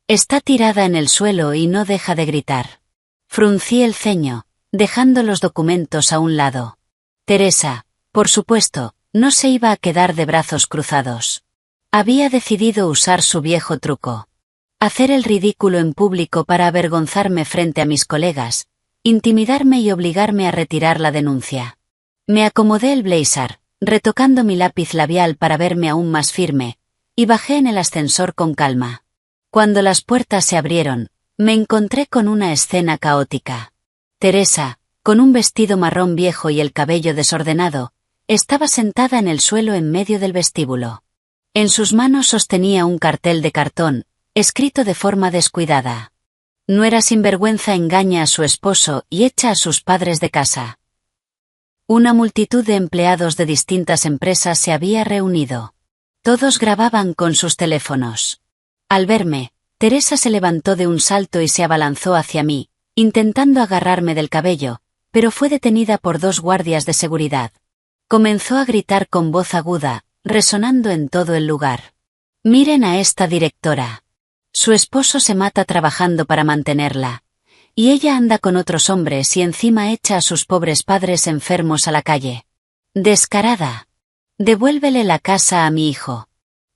[SPEAKER 1] Está tirada en el suelo y no deja de gritar. Fruncí el ceño, dejando los documentos a un lado. Teresa, por supuesto, no se iba a quedar de brazos cruzados. Había decidido usar su viejo truco. Hacer el ridículo en público para avergonzarme frente a mis colegas, intimidarme y obligarme a retirar la denuncia. Me acomodé el blazer, retocando mi lápiz labial para verme aún más firme, y bajé en el ascensor con calma. Cuando las puertas se abrieron, me encontré con una escena caótica. Teresa, con un vestido marrón viejo y el cabello desordenado, estaba sentada en el suelo en medio del vestíbulo. En sus manos sostenía un cartel de cartón, escrito de forma descuidada. Nuera sinvergüenza engaña a su esposo y echa a sus padres de casa. Una multitud de empleados de distintas empresas se había reunido. Todos grababan con sus teléfonos. Al verme, Teresa se levantó de un salto y se abalanzó hacia mí, intentando agarrarme del cabello, pero fue detenida por 2 guardias de seguridad. Comenzó a gritar con voz aguda, resonando en todo el lugar. «Miren a esta directora. Su esposo se mata trabajando para mantenerla. Y ella anda con otros hombres y encima echa a sus pobres padres enfermos a la calle. Descarada. Devuélvele la casa a mi hijo».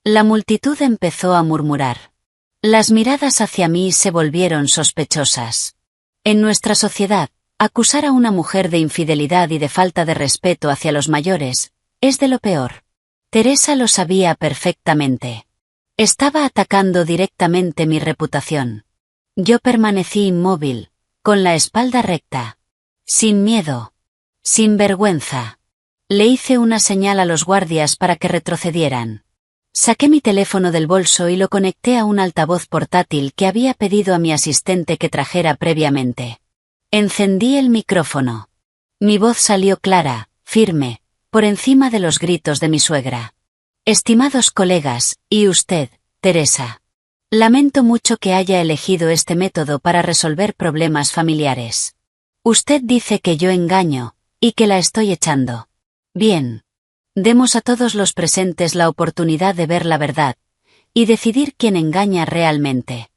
[SPEAKER 1] La multitud empezó a murmurar. Las miradas hacia mí se volvieron sospechosas. En nuestra sociedad, acusar a una mujer de infidelidad y de falta de respeto hacia los mayores es de lo peor. Teresa lo sabía perfectamente. Estaba atacando directamente mi reputación. Yo permanecí inmóvil, con la espalda recta. Sin miedo. Sin vergüenza. Le hice una señal a los guardias para que retrocedieran. Saqué mi teléfono del bolso y lo conecté a un altavoz portátil que había pedido a mi asistente que trajera previamente. Encendí el micrófono. Mi voz salió clara, firme, por encima de los gritos de mi suegra. «Estimados colegas, y usted, Teresa. Lamento mucho que haya elegido este método para resolver problemas familiares. Usted dice que yo engaño, y que la estoy echando. Bien. Demos a todos los presentes la oportunidad de ver la verdad, y decidir quién engaña realmente».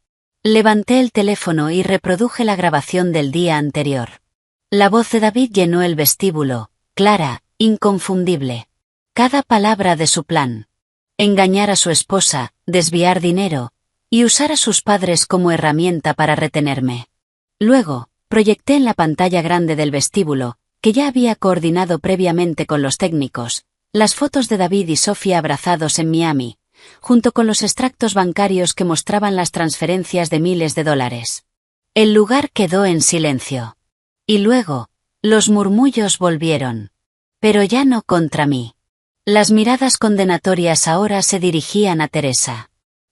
[SPEAKER 1] Levanté el teléfono y reproduje la grabación del día anterior. La voz de David llenó el vestíbulo, clara, inconfundible. Cada palabra de su plan. Engañar a su esposa, desviar dinero, y usar a sus padres como herramienta para retenerme. Luego, proyecté en la pantalla grande del vestíbulo, que ya había coordinado previamente con los técnicos, las fotos de David y Sofía abrazados en Miami, junto con los extractos bancarios que mostraban las transferencias de miles de dólares. El lugar quedó en silencio. Y luego, los murmullos volvieron. Pero ya no contra mí. Las miradas condenatorias ahora se dirigían a Teresa.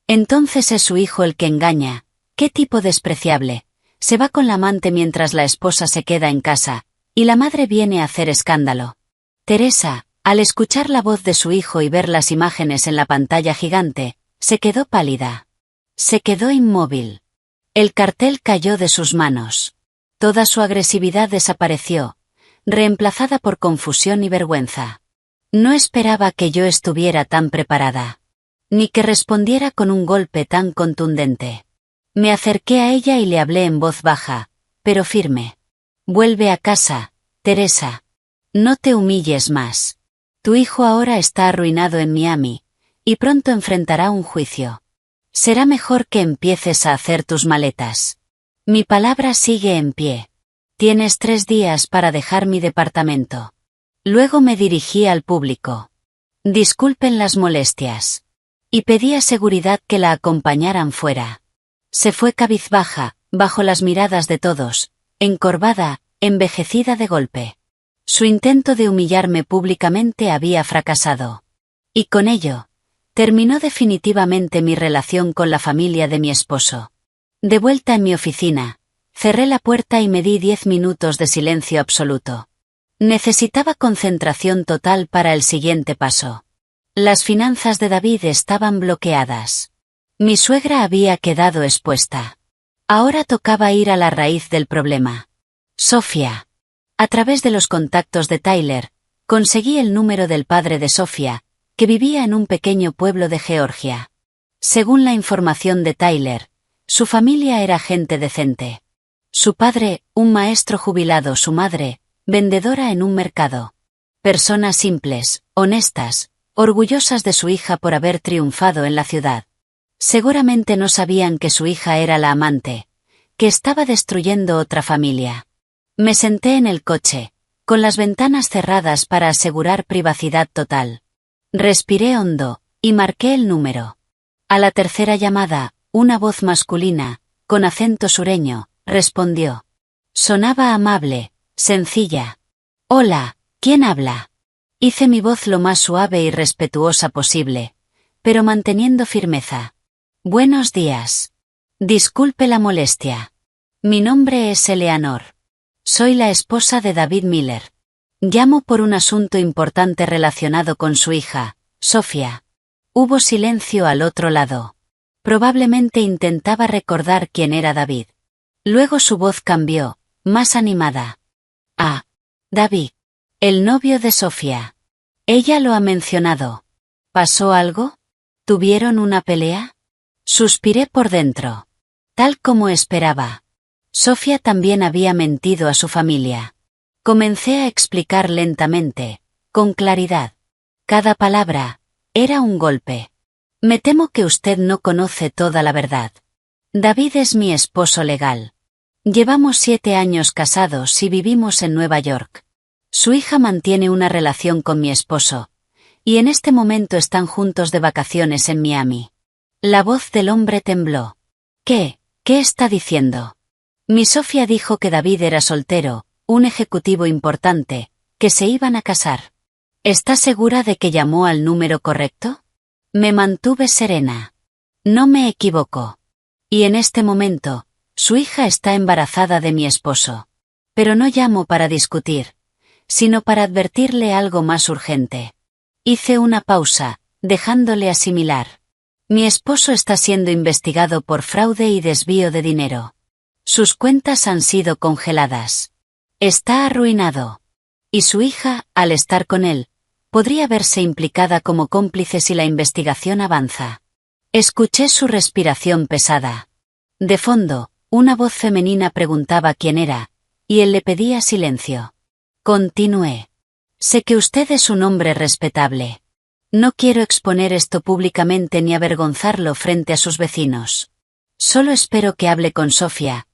[SPEAKER 1] Entonces es su hijo el que engaña. ¡Qué tipo despreciable! Se va con la amante mientras la esposa se queda en casa, y la madre viene a hacer escándalo. Teresa, al escuchar la voz de su hijo y ver las imágenes en la pantalla gigante, se quedó pálida. Se quedó inmóvil. El cartel cayó de sus manos. Toda su agresividad desapareció, reemplazada por confusión y vergüenza. No esperaba que yo estuviera tan preparada. Ni que respondiera con un golpe tan contundente. Me acerqué a ella y le hablé en voz baja, pero firme. «Vuelve a casa, Teresa. No te humilles más. Tu hijo ahora está arruinado en Miami, y pronto enfrentará un juicio. Será mejor que empieces a hacer tus maletas. Mi palabra sigue en pie. Tienes 3 días para dejar mi departamento». Luego me dirigí al público. «Disculpen las molestias». Y pedí a seguridad que la acompañaran fuera. Se fue cabizbaja, bajo las miradas de todos, encorvada, envejecida de golpe. Su intento de humillarme públicamente había fracasado. Y con ello, terminó definitivamente mi relación con la familia de mi esposo. De vuelta en mi oficina, cerré la puerta y me di 10 minutos de silencio absoluto. Necesitaba concentración total para el siguiente paso. Las finanzas de David estaban bloqueadas. Mi suegra había quedado expuesta. Ahora tocaba ir a la raíz del problema. Sofía. A través de los contactos de Tyler, conseguí el número del padre de Sofía, que vivía en un pequeño pueblo de Georgia. Según la información de Tyler, su familia era gente decente. Su padre, un maestro jubilado, su madre, vendedora en un mercado. Personas simples, honestas, orgullosas de su hija por haber triunfado en la ciudad. Seguramente no sabían que su hija era la amante, que estaba destruyendo otra familia. Me senté en el coche, con las ventanas cerradas para asegurar privacidad total. Respiré hondo, y marqué el número. A la tercera llamada, una voz masculina, con acento sureño, respondió. Sonaba amable, sencilla. «Hola, ¿quién habla?» Hice mi voz lo más suave y respetuosa posible, pero manteniendo firmeza. «Buenos días. Disculpe la molestia. Mi nombre es Eleanor. Soy la esposa de David Miller. Llamo por un asunto importante relacionado con su hija, Sofía. Hubo silencio al otro lado. Probablemente intentaba recordar quién era David. Luego su voz cambió, más animada. Ah, David. El novio de Sofía. Ella lo ha mencionado. ¿Pasó algo? ¿Tuvieron una pelea? Suspiré por dentro. Tal como esperaba. Sofía también había mentido a su familia. Comencé a explicar lentamente, con claridad. Cada palabra era un golpe. Me temo que usted no conoce toda la verdad. David es mi esposo legal. Llevamos 7 años casados y vivimos en Nueva York. Su hija mantiene una relación con mi esposo, y en este momento están juntos de vacaciones en Miami. La voz del hombre tembló. ¿Qué está diciendo? Mi Sofía dijo que David era soltero, un ejecutivo importante, que se iban a casar. ¿Está segura de que llamó al número correcto? Me mantuve serena. No me equivoco. Y en este momento, su hija está embarazada de mi esposo. Pero no llamo para discutir, sino para advertirle algo más urgente. Hice una pausa, dejándole asimilar. Mi esposo está siendo investigado por fraude y desvío de dinero. Sus cuentas han sido congeladas. Está arruinado. Y su hija, al estar con él, podría verse implicada como cómplice si la investigación avanza. Escuché su respiración pesada. De fondo, una voz femenina preguntaba quién era, y él le pedía silencio. Continué. Sé que usted es un hombre respetable. No quiero exponer esto públicamente ni avergonzarlo frente a sus vecinos. Solo espero que hable con Sofía,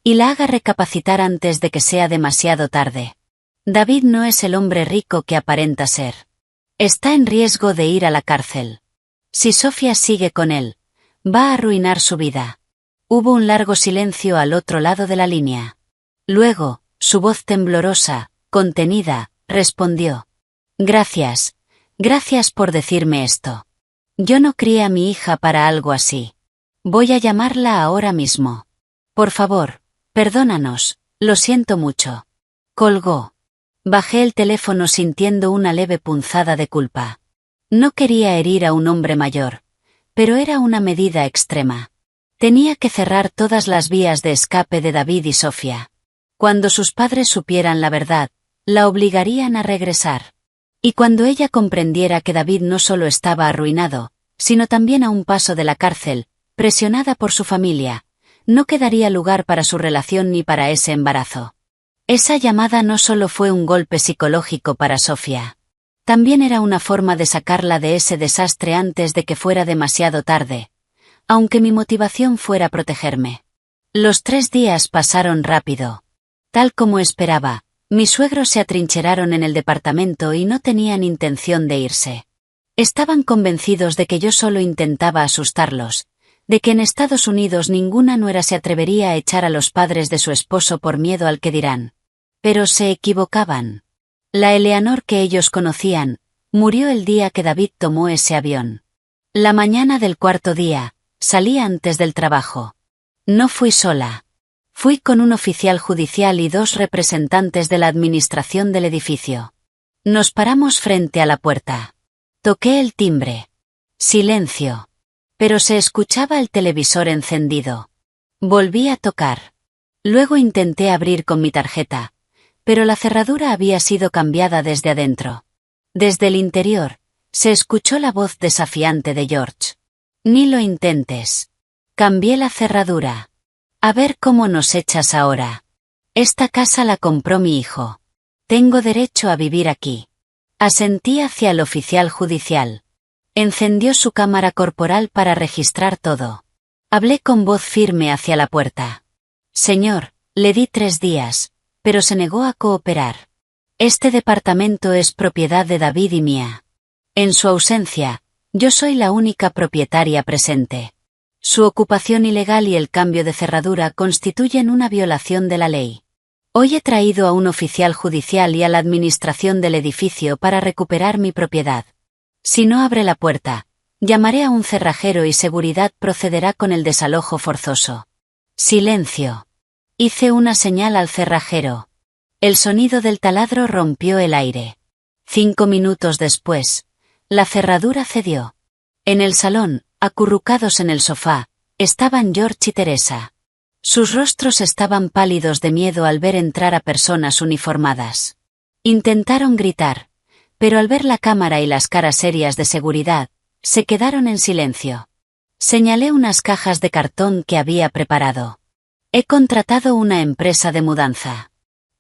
[SPEAKER 1] y la haga recapacitar antes de que sea demasiado tarde. David no es el hombre rico que aparenta ser. Está en riesgo de ir a la cárcel. Si Sofía sigue con él, va a arruinar su vida. Hubo un largo silencio al otro lado de la línea. Luego, su voz temblorosa, contenida, respondió. Gracias por decirme esto. Yo no crié a mi hija para algo así. Voy a llamarla ahora mismo. Por favor, perdónanos, lo siento mucho. Colgó. Bajé el teléfono sintiendo una leve punzada de culpa. No quería herir a un hombre mayor, pero era una medida extrema. Tenía que cerrar todas las vías de escape de David y Sofía. Cuando sus padres supieran la verdad, la obligarían a regresar. Y cuando ella comprendiera que David no solo estaba arruinado, sino también a un paso de la cárcel, presionada por su familia, no quedaría lugar para su relación ni para ese embarazo. Esa llamada no solo fue un golpe psicológico para Sofía. También era una forma de sacarla de ese desastre antes de que fuera demasiado tarde, aunque mi motivación fuera protegerme. Los 3 días pasaron rápido. Tal como esperaba, mis suegros se atrincheraron en el departamento y no tenían intención de irse. Estaban convencidos de que yo solo intentaba asustarlos, de que en Estados Unidos ninguna nuera se atrevería a echar a los padres de su esposo por miedo al que dirán. Pero se equivocaban. La Eleanor que ellos conocían, murió el día que David tomó ese avión. La mañana del 4.º día, salí antes del trabajo. No fui sola. Fui con un oficial judicial y 2 representantes de la administración del edificio. Nos paramos frente a la puerta. Toqué el timbre. Silencio. Pero se escuchaba el televisor encendido. Volví a tocar. Luego intenté abrir con mi tarjeta, pero la cerradura había sido cambiada desde adentro. Desde el interior, se escuchó la voz desafiante de George. Ni lo intentes. Cambié la cerradura. A ver cómo nos echas ahora. Esta casa la compró mi hijo. Tengo derecho a vivir aquí. Asentí hacia el oficial judicial. Encendió su cámara corporal para registrar todo. Hablé con voz firme hacia la puerta. Señor, le di 3 días, pero se negó a cooperar. Este departamento es propiedad de David y mía. En su ausencia, yo soy la única propietaria presente. Su ocupación ilegal y el cambio de cerradura constituyen una violación de la ley. Hoy he traído a un oficial judicial y a la administración del edificio para recuperar mi propiedad. Si no abre la puerta, llamaré a un cerrajero y seguridad procederá con el desalojo forzoso. Silencio. Hice una señal al cerrajero. El sonido del taladro rompió el aire. 5 minutos después, la cerradura cedió. En el salón, acurrucados en el sofá, estaban George y Teresa. Sus rostros estaban pálidos de miedo al ver entrar a personas uniformadas. Intentaron gritar, pero al ver la cámara y las caras serias de seguridad, se quedaron en silencio. Señalé unas cajas de cartón que había preparado. He contratado una empresa de mudanza.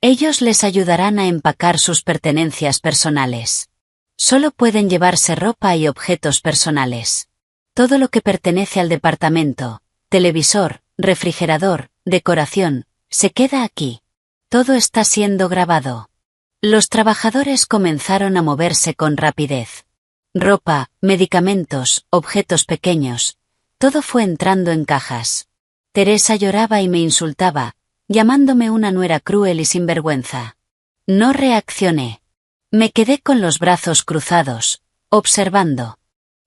[SPEAKER 1] Ellos les ayudarán a empacar sus pertenencias personales. Solo pueden llevarse ropa y objetos personales. Todo lo que pertenece al departamento, televisor, refrigerador, decoración, se queda aquí. Todo está siendo grabado. Los trabajadores comenzaron a moverse con rapidez. Ropa, medicamentos, objetos pequeños, todo fue entrando en cajas. Teresa lloraba y me insultaba, llamándome una nuera cruel y sinvergüenza. No reaccioné. Me quedé con los brazos cruzados, observando.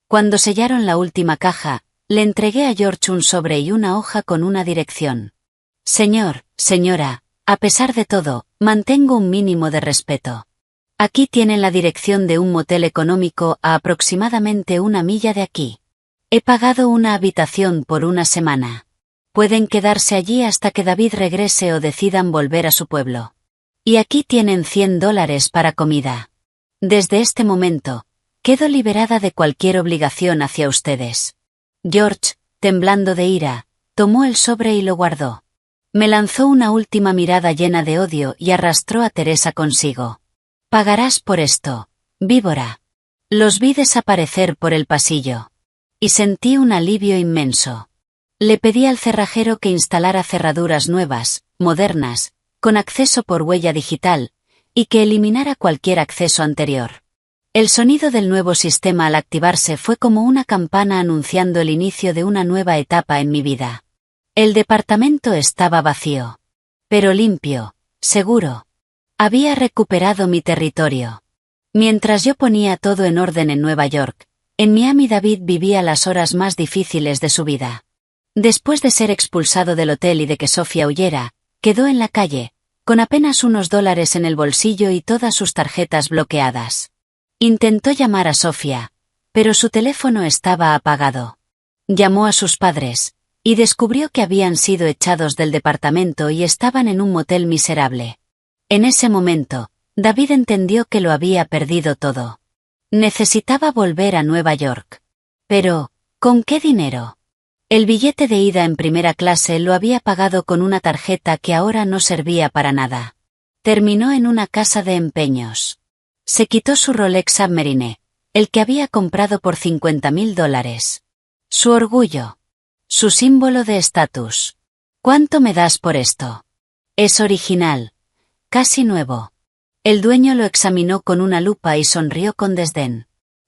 [SPEAKER 1] Cuando sellaron la última caja, le entregué a George un sobre y una hoja con una dirección. Señor, señora, a pesar de todo, mantengo un mínimo de respeto. Aquí tienen la dirección de un motel económico a aproximadamente 1 milla de aquí. He pagado una habitación por 1 semana. Pueden quedarse allí hasta que David regrese o decidan volver a su pueblo. Y aquí tienen $100 para comida. Desde este momento, quedo liberada de cualquier obligación hacia ustedes. George, temblando de ira, tomó el sobre y lo guardó. Me lanzó una última mirada llena de odio y arrastró a Teresa consigo. Pagarás por esto, víbora. Los vi desaparecer por el pasillo. Y sentí un alivio inmenso. Le pedí al cerrajero que instalara cerraduras nuevas, modernas, con acceso por huella digital, y que eliminara cualquier acceso anterior. El sonido del nuevo sistema al activarse fue como una campana anunciando el inicio de una nueva etapa en mi vida. El departamento estaba vacío. Pero limpio, seguro. Había recuperado mi territorio. Mientras yo ponía todo en orden en Nueva York, en Miami David vivía las horas más difíciles de su vida. Después de ser expulsado del hotel y de que Sofía huyera, quedó en la calle, con apenas unos $1 en el bolsillo y todas sus tarjetas bloqueadas. Intentó llamar a Sofía, pero su teléfono estaba apagado. Llamó a sus padres, y descubrió que habían sido echados del departamento y estaban en un motel miserable. En ese momento, David entendió que lo había perdido todo. Necesitaba volver a Nueva York. Pero, ¿con qué dinero? El billete de ida en primera clase lo había pagado con una tarjeta que ahora no servía para nada. Terminó en una casa de empeños. Se quitó su Rolex Submarine, el que había comprado por $50.000. Su orgullo. Su símbolo de estatus. ¿Cuánto me das por esto? Es original. Casi nuevo. El dueño lo examinó con una lupa y sonrió con desdén.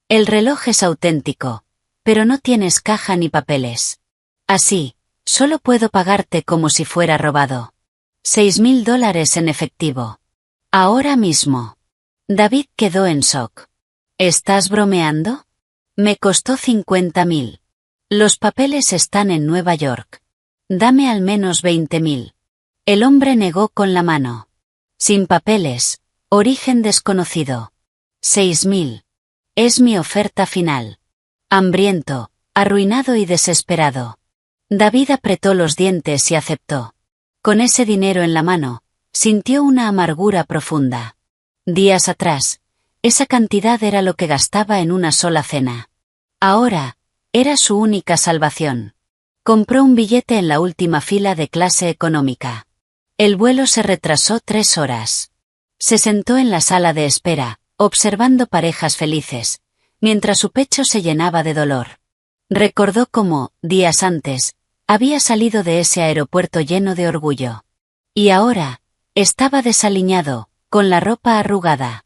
[SPEAKER 1] El reloj es auténtico, pero no tienes caja ni papeles. Así, solo puedo pagarte como si fuera robado. $6.000 en efectivo. Ahora mismo. David quedó en shock. ¿Estás bromeando? Me costó 50.000. Los papeles están en Nueva York. Dame al menos 20.000. El hombre negó con la mano. Sin papeles, origen desconocido. 6.000. Es mi oferta final. Hambriento, arruinado y desesperado. David apretó los dientes y aceptó. Con ese dinero en la mano, sintió una amargura profunda. Días atrás, esa cantidad era lo que gastaba en una sola cena. Ahora, era su única salvación. Compró un billete en la última fila de clase económica. El vuelo se retrasó 3 horas. Se sentó en la sala de espera, observando parejas felices, mientras su pecho se llenaba de dolor. Recordó cómo, días antes, había salido de ese aeropuerto lleno de orgullo. Y ahora, estaba desaliñado, con la ropa arrugada.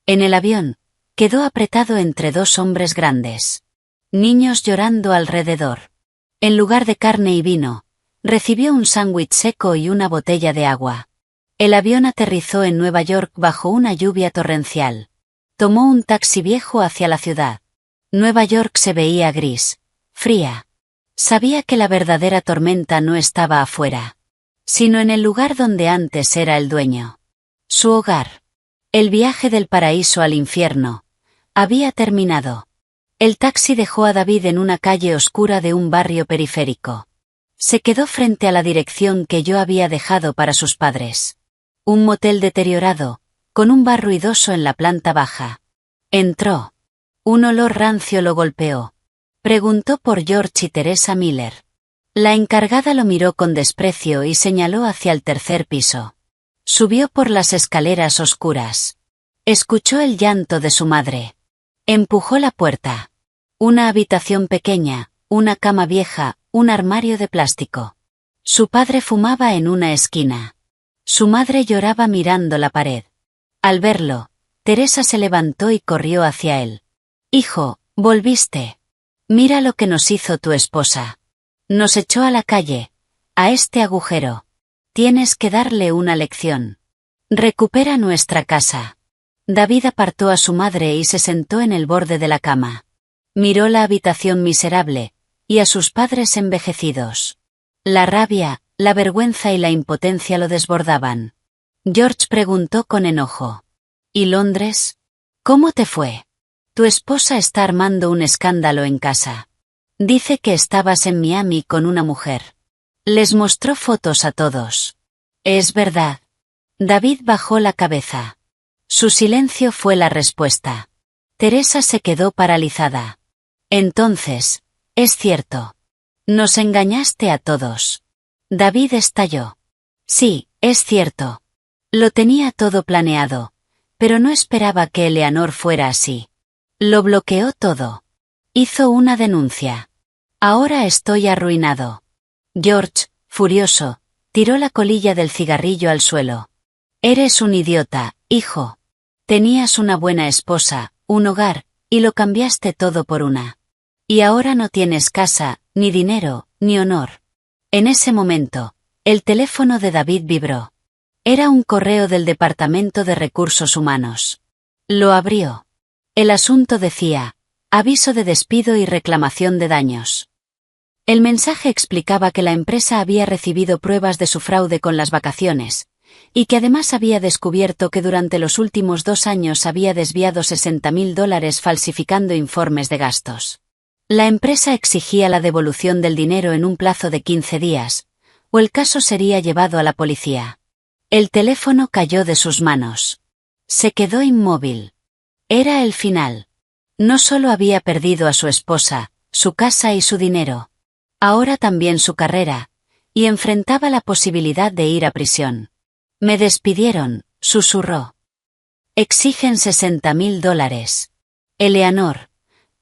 [SPEAKER 1] En el avión, quedó apretado entre 2 hombres grandes. Niños llorando alrededor. En lugar de carne y vino, recibió un sándwich seco y una botella de agua. El avión aterrizó en Nueva York bajo una lluvia torrencial. Tomó un taxi viejo hacia la ciudad. Nueva York se veía gris, fría. Sabía que la verdadera tormenta no estaba afuera, sino en el lugar donde antes era el dueño. Su hogar. El viaje del paraíso al infierno había terminado. El taxi dejó a David en una calle oscura de un barrio periférico. Se quedó frente a la dirección que yo había dejado para sus padres. Un motel deteriorado, con un bar ruidoso en la planta baja. Entró. Un olor rancio lo golpeó. Preguntó por George y Teresa Miller. La encargada lo miró con desprecio y señaló hacia el tercer piso. Subió por las escaleras oscuras. Escuchó el llanto de su madre. Empujó la puerta. Una habitación pequeña, una cama vieja, un armario de plástico. Su padre fumaba en una esquina. Su madre lloraba mirando la pared. Al verlo, Teresa se levantó y corrió hacia él. «Hijo, volviste. Mira lo que nos hizo tu esposa. Nos echó a la calle, a este agujero. Tienes que darle una lección. Recupera nuestra casa». David apartó a su madre y se sentó en el borde de la cama. Miró la habitación miserable, y a sus padres envejecidos. La rabia, la vergüenza y la impotencia lo desbordaban. George preguntó con enojo. «¿Y Londres? ¿Cómo te fue? Tu esposa está armando un escándalo en casa. Dice que estabas en Miami con una mujer. Les mostró fotos a todos. ¿Es verdad?» David bajó la cabeza. Su silencio fue la respuesta. Teresa se quedó paralizada. «Entonces, es cierto. Nos engañaste a todos». David estalló. «Sí, es cierto. Lo tenía todo planeado, pero no esperaba que Eleanor fuera así. Lo bloqueó todo. Hizo una denuncia. Ahora estoy arruinado». George, furioso, tiró la colilla del cigarrillo al suelo. «Eres un idiota, hijo. Tenías una buena esposa, un hogar, y lo cambiaste todo por una. Y ahora no tienes casa, ni dinero, ni honor». En ese momento, el teléfono de David vibró. Era un correo del Departamento de Recursos Humanos. Lo abrió. El asunto decía: aviso de despido y reclamación de daños. El mensaje explicaba que la empresa había recibido pruebas de su fraude con las vacaciones, y que además había descubierto que durante los últimos 2 años había desviado $60.000 falsificando informes de gastos. La empresa exigía la devolución del dinero en un plazo de 15 días, o el caso sería llevado a la policía. El teléfono cayó de sus manos. Se quedó inmóvil. Era el final. No solo había perdido a su esposa, su casa y su dinero. Ahora también su carrera, y enfrentaba la posibilidad de ir a prisión. «Me despidieron», susurró. «Exigen $60.000. Eleanor.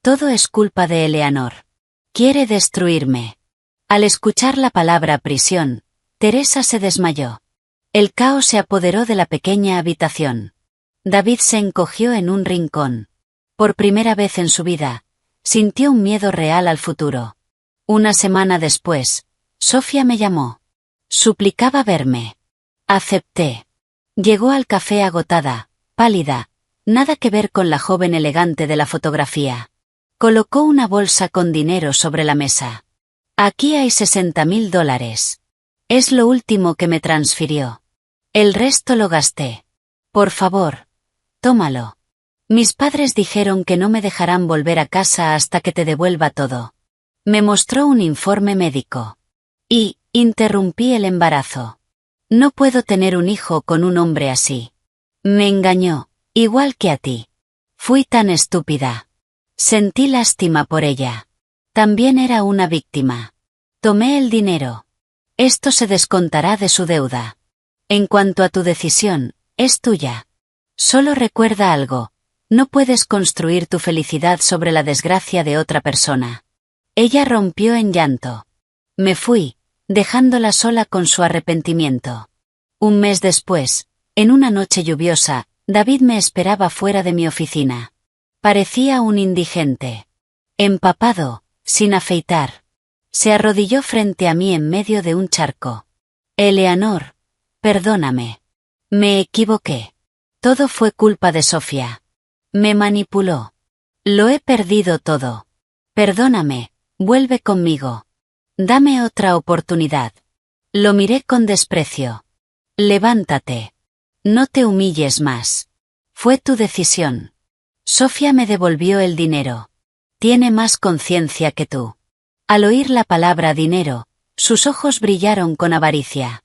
[SPEAKER 1] Todo es culpa de Eleanor. Quiere destruirme». Al escuchar la palabra prisión, Teresa se desmayó. El caos se apoderó de la pequeña habitación. David se encogió en un rincón. Por primera vez en su vida, sintió un miedo real al futuro. Una semana después, Sofía me llamó. Suplicaba verme. Acepté. Llegó al café agotada, pálida, nada que ver con la joven elegante de la fotografía. Colocó una bolsa con dinero sobre la mesa. «Aquí hay $60.000. Es lo último que me transfirió. El resto lo gasté. Por favor, tómalo. Mis padres dijeron que no me dejarán volver a casa hasta que te devuelva todo». Me mostró un informe médico. Y, interrumpí el embarazo. No puedo tener un hijo con un hombre así. Me engañó, igual que a ti. Fui tan estúpida. Sentí lástima por ella. También era una víctima. Tomé el dinero. Esto se descontará de su deuda. En cuanto a tu decisión, es tuya. Solo recuerda algo: no puedes construir tu felicidad sobre la desgracia de otra persona. Ella rompió en llanto. Me fui, dejándola sola con su arrepentimiento. Un mes después, en una noche lluviosa, David me esperaba fuera de mi oficina. Parecía un indigente. Empapado, sin afeitar. Se arrodilló frente a mí en medio de un charco. «Eleanor, perdóname. Me equivoqué. Todo fue culpa de Sofía. Me manipuló. Lo he perdido todo. Perdóname, vuelve conmigo. Dame otra oportunidad». Lo miré con desprecio. «Levántate. No te humilles más. Fue tu decisión. Sofía me devolvió el dinero. Tiene más conciencia que tú. Al oír la palabra dinero, sus ojos brillaron con avaricia.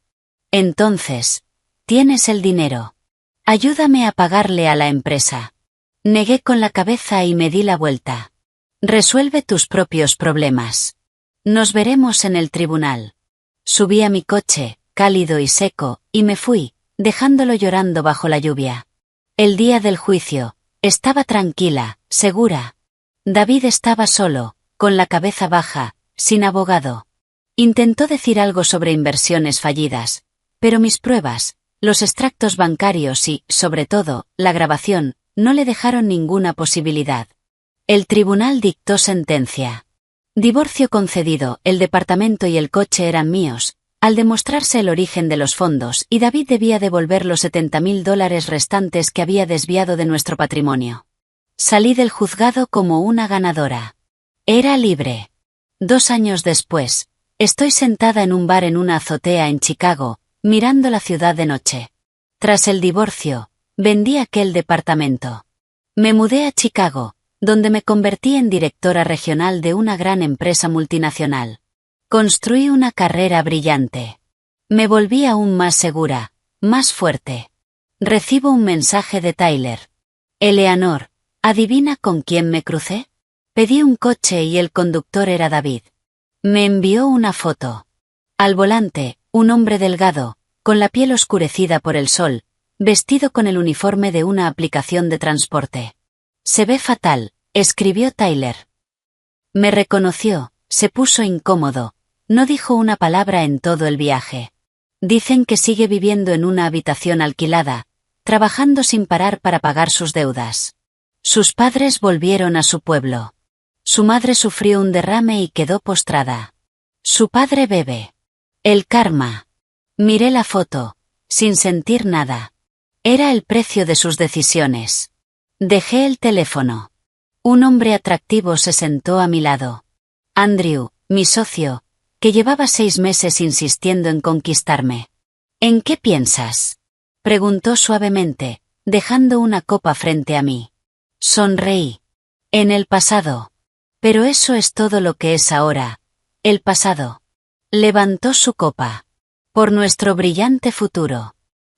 [SPEAKER 1] Entonces, tienes el dinero. Ayúdame a pagarle a la empresa. Negué con la cabeza y me di la vuelta. Resuelve tus propios problemas. Nos veremos en el tribunal. Subí a mi coche, cálido y seco, y me fui, dejándolo llorando bajo la lluvia. El día del juicio, estaba tranquila, segura. David estaba solo, con la cabeza baja, sin abogado. Intentó decir algo sobre inversiones fallidas, pero mis pruebas, los extractos bancarios y, sobre todo, la grabación, no le dejaron ninguna posibilidad. El tribunal dictó sentencia. Divorcio concedido, el departamento y el coche eran míos, al demostrarse el origen de los fondos, y David debía devolver los $70.000 restantes que había desviado de nuestro patrimonio. Salí del juzgado como una ganadora. Era libre. 2 años después, estoy sentada en un bar en una azotea en Chicago, mirando la ciudad de noche. Tras el divorcio, vendí aquel departamento. Me mudé a Chicago, donde me convertí en directora regional de una gran empresa multinacional. Construí una carrera brillante. Me volví aún más segura, más fuerte. Recibo un mensaje de Tyler. Eleanor, ¿adivina con quién me crucé? Pedí un coche y el conductor era David. Me envió una foto. Al volante, un hombre delgado, con la piel oscurecida por el sol, vestido con el uniforme de una aplicación de transporte. Se ve fatal, escribió Tyler. Me reconoció, se puso incómodo, no dijo una palabra en todo el viaje. Dicen que sigue viviendo en una habitación alquilada, trabajando sin parar para pagar sus deudas. Sus padres volvieron a su pueblo. Su madre sufrió un derrame y quedó postrada. Su padre bebe. El karma. Miré la foto, sin sentir nada. Era el precio de sus decisiones. Dejé el teléfono. Un hombre atractivo se sentó a mi lado. Andrew, mi socio, que llevaba 6 meses insistiendo en conquistarme. ¿En qué piensas?, preguntó suavemente, dejando una copa frente a mí. Sonreí. En el pasado. Pero eso es todo lo que es ahora. El pasado. Levantó su copa. Por nuestro brillante futuro.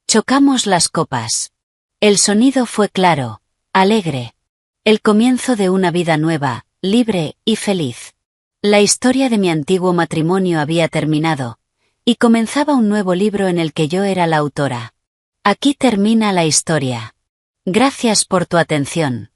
[SPEAKER 1] Chocamos las copas. El sonido fue claro, alegre. El comienzo de una vida nueva, libre y feliz. La historia de mi antiguo matrimonio había terminado, y comenzaba un nuevo libro en el que yo era la autora. Aquí termina la historia. Gracias por tu atención.